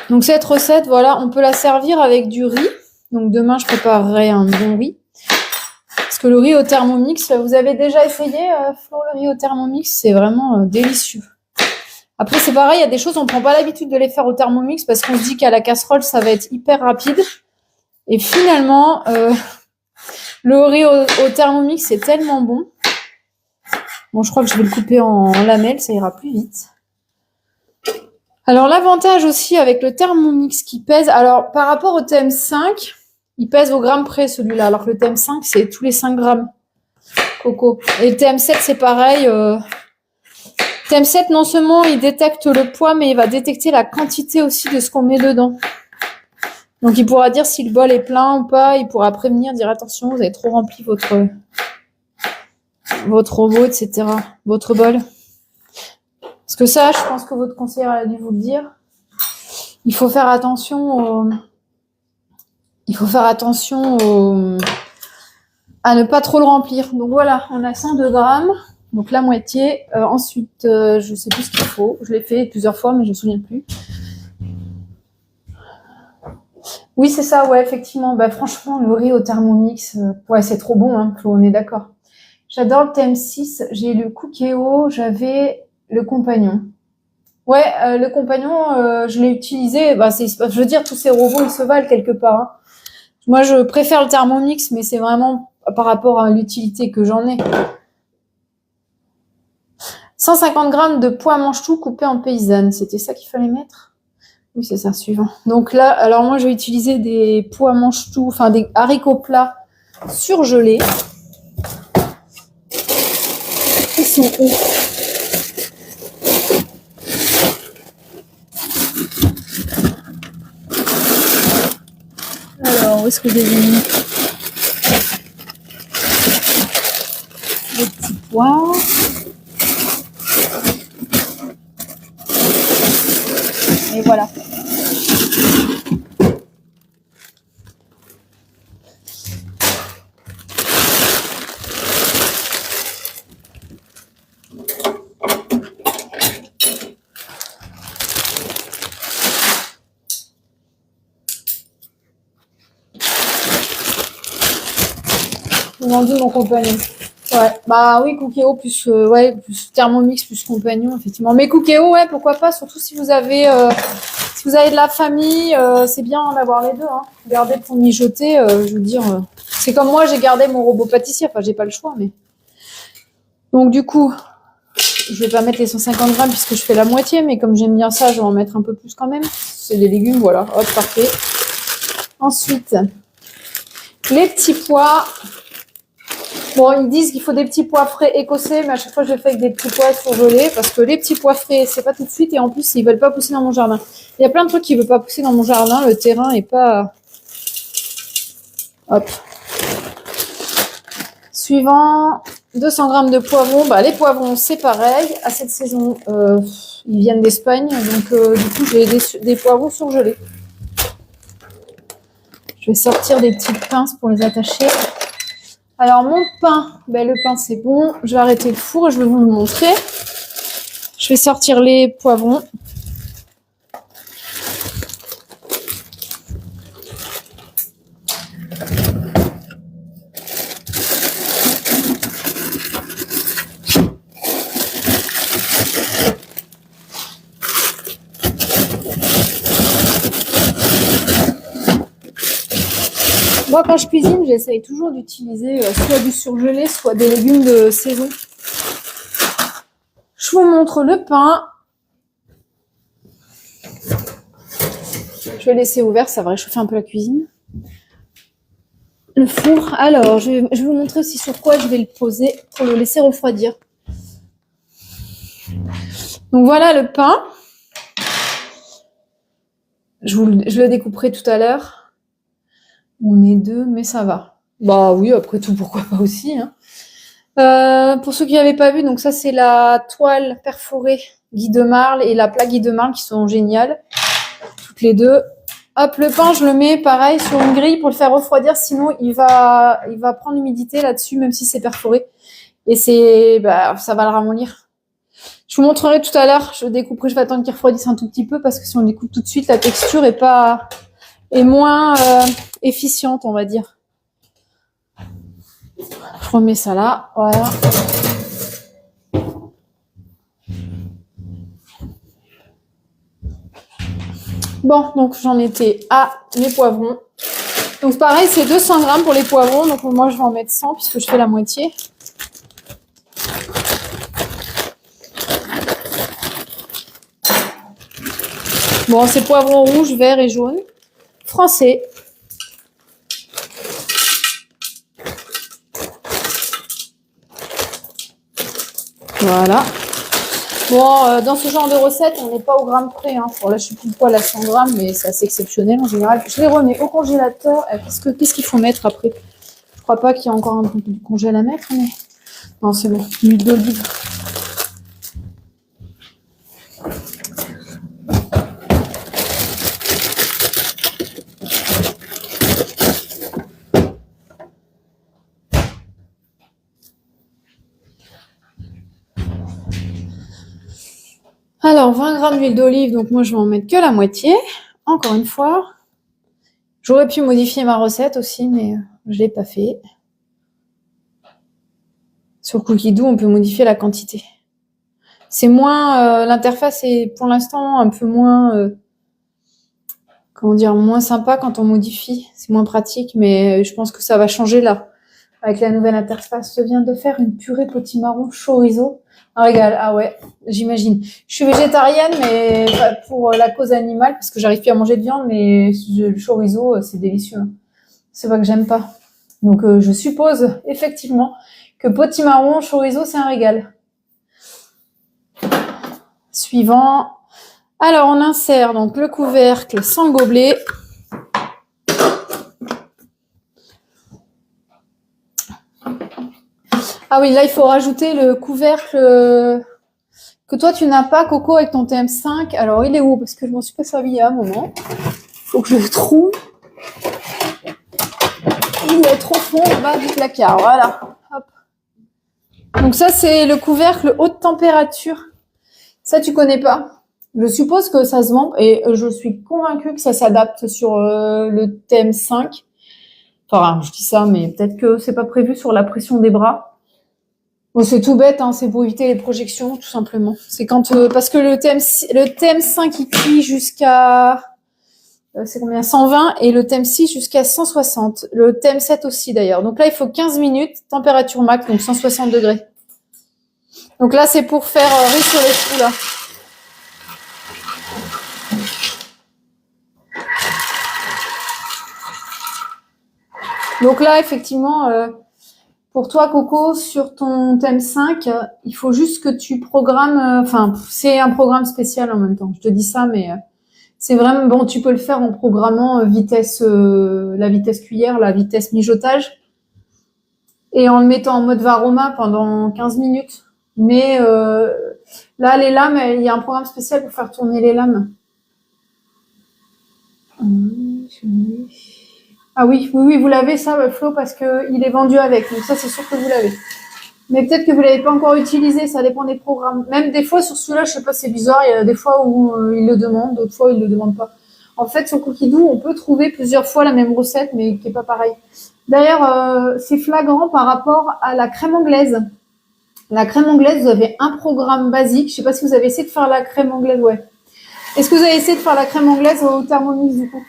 Donc cette recette, voilà, on peut la servir avec du riz. Donc demain, je préparerai un bon riz. Parce que le riz au Thermomix, vous avez déjà essayé, Flo, le riz au Thermomix? C'est vraiment délicieux. Après, c'est pareil, il y a des choses, on prend pas l'habitude de les faire au Thermomix parce qu'on se dit qu'à la casserole, ça va être hyper rapide. Et finalement, le riz au Thermomix, c'est tellement bon. Bon, je crois que je vais le couper en lamelles, ça ira plus vite. Alors, l'avantage aussi avec le Thermomix qui pèse... Alors, par rapport au TM5, il pèse au gramme près, celui-là. Alors que le TM5, c'est tous les 5 grammes. Coco. Et le TM7, c'est pareil. TM7, non seulement il détecte le poids, mais il va détecter la quantité aussi de ce qu'on met dedans. Donc, il pourra dire si le bol est plein ou pas. Il pourra prévenir, dire attention, vous avez trop rempli votre robot, etc. Votre bol. Parce que ça, je pense que votre conseillère a dû vous le dire. Il faut faire attention à ne pas trop le remplir. Donc voilà, on a 102 grammes. Donc la moitié. Ensuite, je sais plus ce qu'il faut. Je l'ai fait plusieurs fois, mais je me souviens plus. Oui, c'est ça, ouais, effectivement. Bah, franchement, le riz au Thermomix, ouais, c'est trop bon, hein, Flo, on est d'accord. J'adore le TM6. J'ai le Cookéo, j'avais le Compagnon. Ouais, le Compagnon, je l'ai utilisé. Bah, je veux dire, tous ces robots, ils se valent quelque part, hein. Moi, je préfère le Thermomix, mais c'est vraiment par rapport à l'utilité que j'en ai. 150 grammes de pois mange-tout coupé en paysanne. C'était ça qu'il fallait mettre? Oui, c'est ça, suivant. Donc là, alors moi, je vais utiliser des pois mange-tout, enfin des haricots plats surgelés. Ils sont où? Alors, où est-ce que je les ai mis? Les petits pois. Et voilà. Vendu mon compagnon. Ouais, bah oui, Cookéo plus ouais, plus Thermomix plus compagnon, effectivement. Mais Cookéo, ouais, pourquoi pas, surtout si vous avez de la famille, c'est bien d'avoir les deux, hein. Garder pour mijoter, je veux dire, c'est comme moi, j'ai gardé mon robot pâtissier, enfin j'ai pas le choix, mais. Donc du coup, je vais pas mettre les 150 grammes puisque je fais la moitié, mais comme j'aime bien ça, je vais en mettre un peu plus quand même. C'est des légumes, voilà, hop, parfait. Ensuite, les petits pois. Bon, ils disent qu'il faut des petits pois frais écossais, mais à chaque fois, je le fais avec des petits pois surgelés parce que les petits pois frais, c'est pas tout de suite et en plus, ils veulent pas pousser dans mon jardin. Il y a plein de trucs qui veulent pas pousser dans mon jardin. Le terrain est pas. Hop. Suivant, 200 grammes de poivrons. Bah, les poivrons, c'est pareil. À cette saison, ils viennent d'Espagne, donc du coup, j'ai des poivrons surgelés. Je vais sortir des petites pinces pour les attacher. Alors mon pain, ben le pain c'est bon. Je vais arrêter le four et je vais vous le montrer. Je vais sortir les poivrons. Moi quand je cuisine, j'essaye toujours d'utiliser soit du surgelé, soit des légumes de saison. Je vous montre le pain. Je vais laisser ouvert, ça va réchauffer un peu la cuisine. Le four. Alors, je vais vous montrer aussi sur quoi je vais le poser pour le laisser refroidir. Donc voilà le pain. Je le découperai tout à l'heure. On est deux, mais ça va. Bah oui, après tout, pourquoi pas aussi, hein. Pour ceux qui n'avaient pas vu, donc ça c'est la toile perforée Guy de Marle et la plaque Guy de Marle qui sont géniales, toutes les deux. Hop, le pain, je le mets pareil sur une grille pour le faire refroidir, sinon il va prendre l'humidité là-dessus, même si c'est perforé. Et ça va le ramollir. Je vous montrerai tout à l'heure, je vais attendre qu'il refroidisse un tout petit peu parce que si on découpe tout de suite, la texture est moins efficiente, on va dire. Je remets ça là, voilà. Bon, donc j'en étais à mes poivrons. Donc pareil, c'est 200 grammes pour les poivrons, donc moi je vais en mettre 100 puisque je fais la moitié. Bon, c'est poivrons rouges, verts et jaunes. Français. Voilà. Bon, dans ce genre de recette, on n'est pas au gramme près, hein. Bon, là, je sais plus quoi, la 100 grammes, mais c'est assez exceptionnel en général. Je les remets au congélateur. Qu'est-ce qu'il faut mettre après? Je crois pas qu'il y a encore un peu de congèle à mettre, mais non, c'est bon. L'huile d'olive. Alors, 20 grammes d'huile d'olive, donc moi je vais en mettre que la moitié. Encore une fois, J'aurais pu modifier ma recette aussi, mais je l'ai pas fait. Sur Cookie Dough, on peut modifier la quantité. C'est moins, l'interface est pour l'instant un peu moins, comment dire, moins sympa quand on modifie. C'est moins pratique, mais je pense que ça va changer là. Avec la nouvelle interface, je viens de faire une purée potimarron chorizo. Un régal. Ah ouais, j'imagine. Je suis végétarienne, mais pas pour la cause animale, parce que j'arrive plus à manger de viande, mais le chorizo, c'est délicieux. C'est pas que j'aime pas. Donc, je suppose, effectivement, que potimarron chorizo, c'est un régal. Suivant. Alors, on insère donc le couvercle sans gobelet. Ah oui, là, il faut rajouter le couvercle que toi, tu n'as pas, Coco, avec ton TM5. Alors, il est où? Parce que je m'en suis pas servi à un moment. Faut que je le trouve. Il est trop fond en bas du placard. Voilà. Hop. Donc ça, c'est le couvercle haute température. Ça, tu connais pas. Je suppose que ça se vend et je suis convaincue que ça s'adapte sur le TM5. Enfin, je dis ça, mais peut-être que c'est pas prévu sur la pression des bras. Bon, c'est tout bête, hein, c'est pour éviter les projections, tout simplement. C'est quand parce que le TM5 il cuit jusqu'à c'est combien 120 et le TM6 jusqu'à 160. Le TM7 aussi d'ailleurs. Donc là, il faut 15 minutes, température max, donc 160 degrés. Donc là, c'est pour faire riz sur les choux, là. Donc là, effectivement, pour toi, Coco, sur ton thème 5, il faut juste que tu programmes... Enfin, c'est un programme spécial en même temps. Je te dis ça, mais c'est vraiment... Bon, tu peux le faire en programmant vitesse, la vitesse cuillère, la vitesse mijotage, et en le mettant en mode Varoma pendant 15 minutes. Mais là, les lames, il y a un programme spécial pour faire tourner les lames. Ah oui, vous l'avez ça, Flo, parce que il est vendu avec. Donc ça, c'est sûr que vous l'avez. Mais peut-être que vous l'avez pas encore utilisé, ça dépend des programmes. Même des fois, sur celui-là, je sais pas, c'est bizarre, il y a des fois où il le demande, d'autres fois, il le demande pas. En fait, sur Cookie Dough, on peut trouver plusieurs fois la même recette, mais qui est pas pareil. D'ailleurs, c'est flagrant par rapport à la crème anglaise. La crème anglaise, vous avez un programme basique. Je sais pas si vous avez essayé de faire la crème anglaise, ouais. Est-ce que vous avez essayé de faire la crème anglaise au Thermomix, du coup?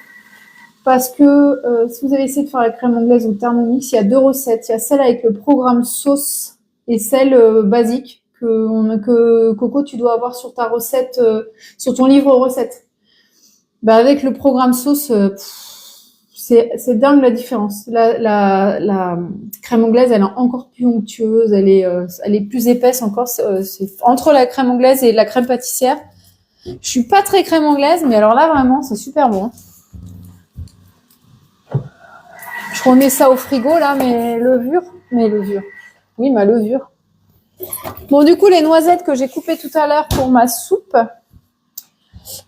Parce que si vous avez essayé de faire la crème anglaise au Thermomix, il y a deux recettes. Il y a celle avec le programme sauce et celle basique que Coco, tu dois avoir sur ta recette, sur ton livre recettes. Bah, avec le programme sauce, c'est dingue la différence. La crème anglaise, elle est encore plus onctueuse, elle est plus épaisse encore. C'est entre la crème anglaise et la crème pâtissière. Je suis pas très crème anglaise, mais alors là vraiment, c'est super bon. Je remets ça au frigo, là, mes levures. Oui, ma levure. Bon, du coup, les noisettes que j'ai coupées tout à l'heure pour ma soupe,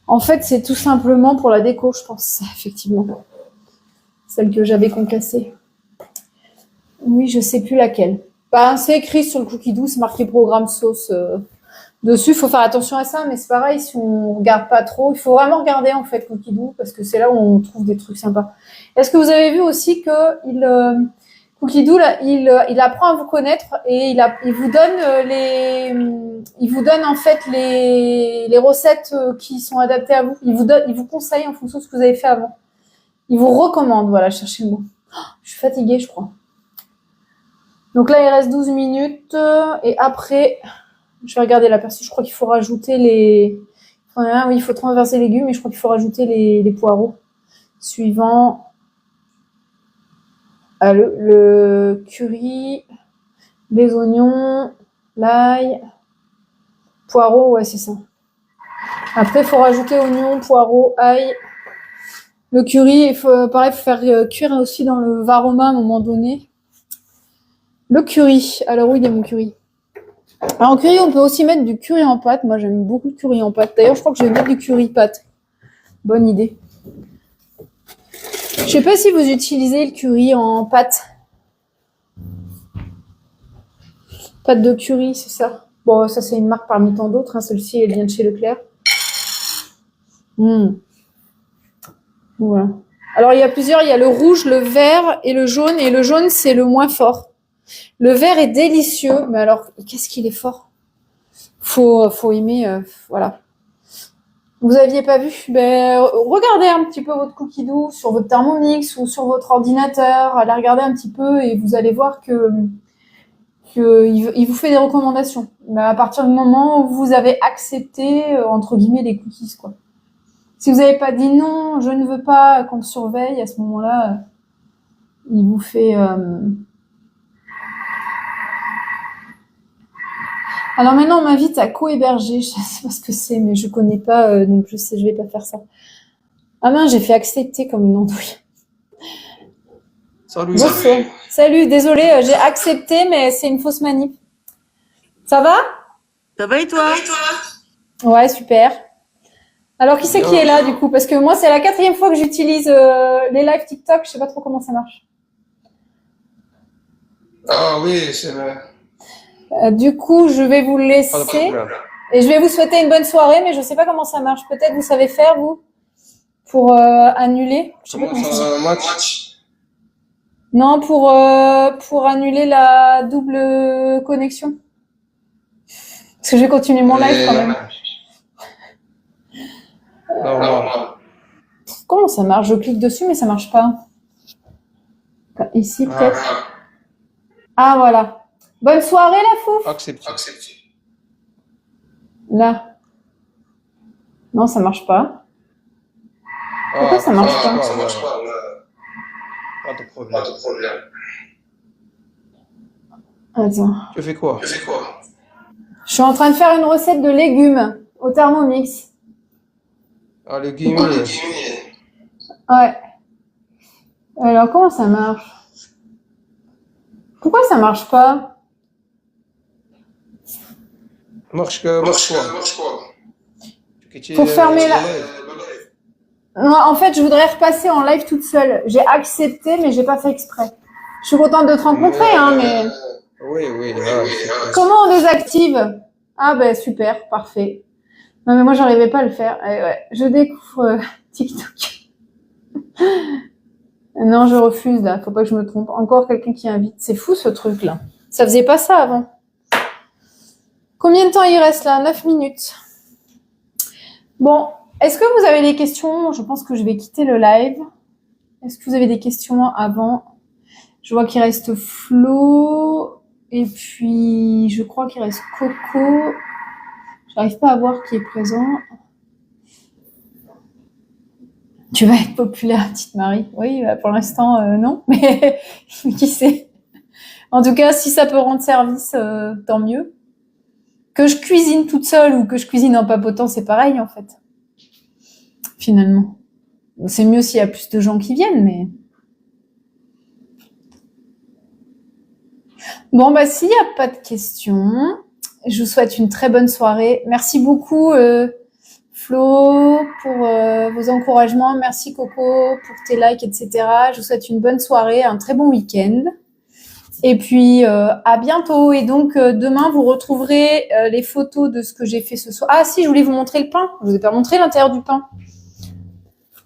en fait, c'est tout simplement pour la déco, je pense, effectivement. Celle que j'avais concassée. Oui, je sais plus laquelle. Bah, c'est écrit sur le Cookie Dough, c'est marqué programme sauce dessus. Il faut faire attention à ça, mais c'est pareil, si on regarde pas trop, il faut vraiment regarder, en fait, Cookie Dough, parce que c'est là où on trouve des trucs sympas. Est-ce que vous avez vu aussi que Cookie Dough, là, il apprend à vous connaître et il vous donne en fait les recettes qui sont adaptées à vous. Il vous conseille en fonction de ce que vous avez fait avant. Il vous recommande, voilà, cherchez le mot. Oh, je suis fatiguée, je crois. Donc là, il reste 12 minutes et après, je vais regarder l'aperçu. Je crois qu'il faut rajouter oui, il faut transverser les légumes et je crois qu'il faut rajouter les poireaux. Suivant. Le curry, les oignons, l'ail, poireaux, ouais, c'est ça. Après, il faut rajouter oignons, poireaux, ail. Le curry, il faut faire cuire aussi dans le Varoma à un moment donné. Le curry. Alors, où il est mon curry? Alors, en curry, on peut aussi mettre du curry en pâte. Moi, j'aime beaucoup le curry en pâte. D'ailleurs, je crois que je vais mettre du curry pâte. Bonne idée. Je sais pas si vous utilisez le curry en pâte. Pâte de curry, c'est ça. Bon, ça, c'est une marque parmi tant d'autres. Hein. Celle-ci, elle vient de chez Leclerc. Voilà. Alors, il y a plusieurs. Il y a le rouge, le vert et le jaune. Et le jaune, c'est le moins fort. Le vert est délicieux. Mais alors, qu'est-ce qu'il est fort? Faut aimer, voilà. Vous aviez pas vu? Ben, regardez un petit peu votre cookie doux sur votre Thermomix ou sur votre ordinateur. Allez regarder un petit peu et vous allez voir que il vous fait des recommandations. Mais à partir du moment où vous avez accepté, entre guillemets, les cookies, quoi. Si vous n'avez pas dit non, je ne veux pas qu'on me surveille, à ce moment-là, il vous fait... Alors maintenant, on m'invite à co-héberger. Je sais pas ce que c'est, mais je connais pas, donc je vais pas faire ça. Ah mince, j'ai fait accepter comme une andouille. Salut. Bonsoir. Salut, désolée, j'ai accepté, mais c'est une fausse manip. Ça va? Ça va et toi? Ouais, super. Alors, qui c'est qui est là, du coup? Parce que moi, c'est la 4e fois que j'utilise les lives TikTok. Je sais pas trop comment ça marche. Ah oui, c'est vrai. Du coup, je vais vous Pas de laisser problème. et je vais vous souhaiter une bonne soirée, mais je sais pas comment ça marche. Peut-être vous savez faire, vous, pour annuler. Je sais pas Comment comment ça marche. ça match? Non, pour annuler la double connexion. Parce que je vais continuer mon live quand même. Normal. Comment ça marche? Je clique dessus, mais ça marche pas. Ici, peut-être. Ah, voilà. Bonne soirée, la fouf. Accepté. Là. Non, ça marche pas. Pourquoi ça marche pas? Ça marche pas. Pas de problème. Attends. Tu fais quoi? Je suis en train de faire une recette de légumes au Thermomix. Ah, le guillemets. Ouais. Alors, comment ça marche? Pourquoi ça marche pas? Marche quoi? Pour fermer la... Non, en fait, je voudrais repasser en live toute seule. J'ai accepté, mais j'ai pas fait exprès. Je suis contente de te rencontrer, hein, mais... Oui. Comment on désactive? Ah ben super, parfait. Non mais moi j'arrivais pas à le faire. Ouais. Je découvre TikTok. Non, je refuse là, faut pas que je me trompe. Encore quelqu'un qui invite. C'est fou ce truc là. Ça faisait pas ça avant. Combien de temps il reste là? 9 minutes. Bon, est-ce que vous avez des questions? Je pense que je vais quitter le live. Est-ce que vous avez des questions avant? Je vois qu'il reste Flo. Et puis, je crois qu'il reste Coco. J'arrive pas à voir qui est présent. Tu vas être populaire, petite Marie. Oui, bah pour l'instant, non. Mais qui sait? En tout cas, si ça peut rendre service, tant mieux. Que je cuisine toute seule ou que je cuisine en papotant, c'est pareil, en fait. Finalement. C'est mieux s'il y a plus de gens qui viennent, mais... Bon, bah, s'il n'y a pas de questions, je vous souhaite une très bonne soirée. Merci beaucoup, Flo, pour vos encouragements. Merci, Coco, pour tes likes, etc. Je vous souhaite une bonne soirée, un très bon week-end. Et puis, à bientôt. Et donc, demain, vous retrouverez les photos de ce que j'ai fait ce soir. Ah, si, je voulais vous montrer le pain. Je vous ai pas montré l'intérieur du pain.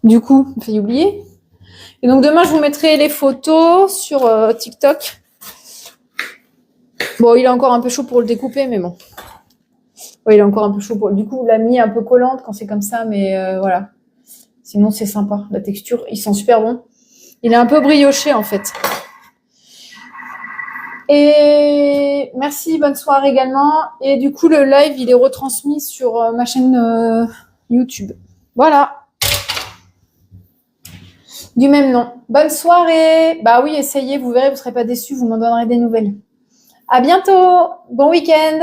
Du coup, on fait oublier. Et donc, demain, je vous mettrai les photos sur TikTok. Bon, il est encore un peu chaud pour le découper, mais bon. Oui, il est encore un peu chaud pour... Du coup, la mie est un peu collante quand c'est comme ça, mais voilà. Sinon, c'est sympa. La texture, il sent super bon. Il est un peu brioché, en fait. Et merci, bonne soirée également. Et du coup, le live, il est retransmis sur ma chaîne YouTube. Voilà. Du même nom. Bonne soirée. Bah oui, essayez, vous verrez, vous serez pas déçus, vous m'en donnerez des nouvelles. À bientôt. Bon week-end.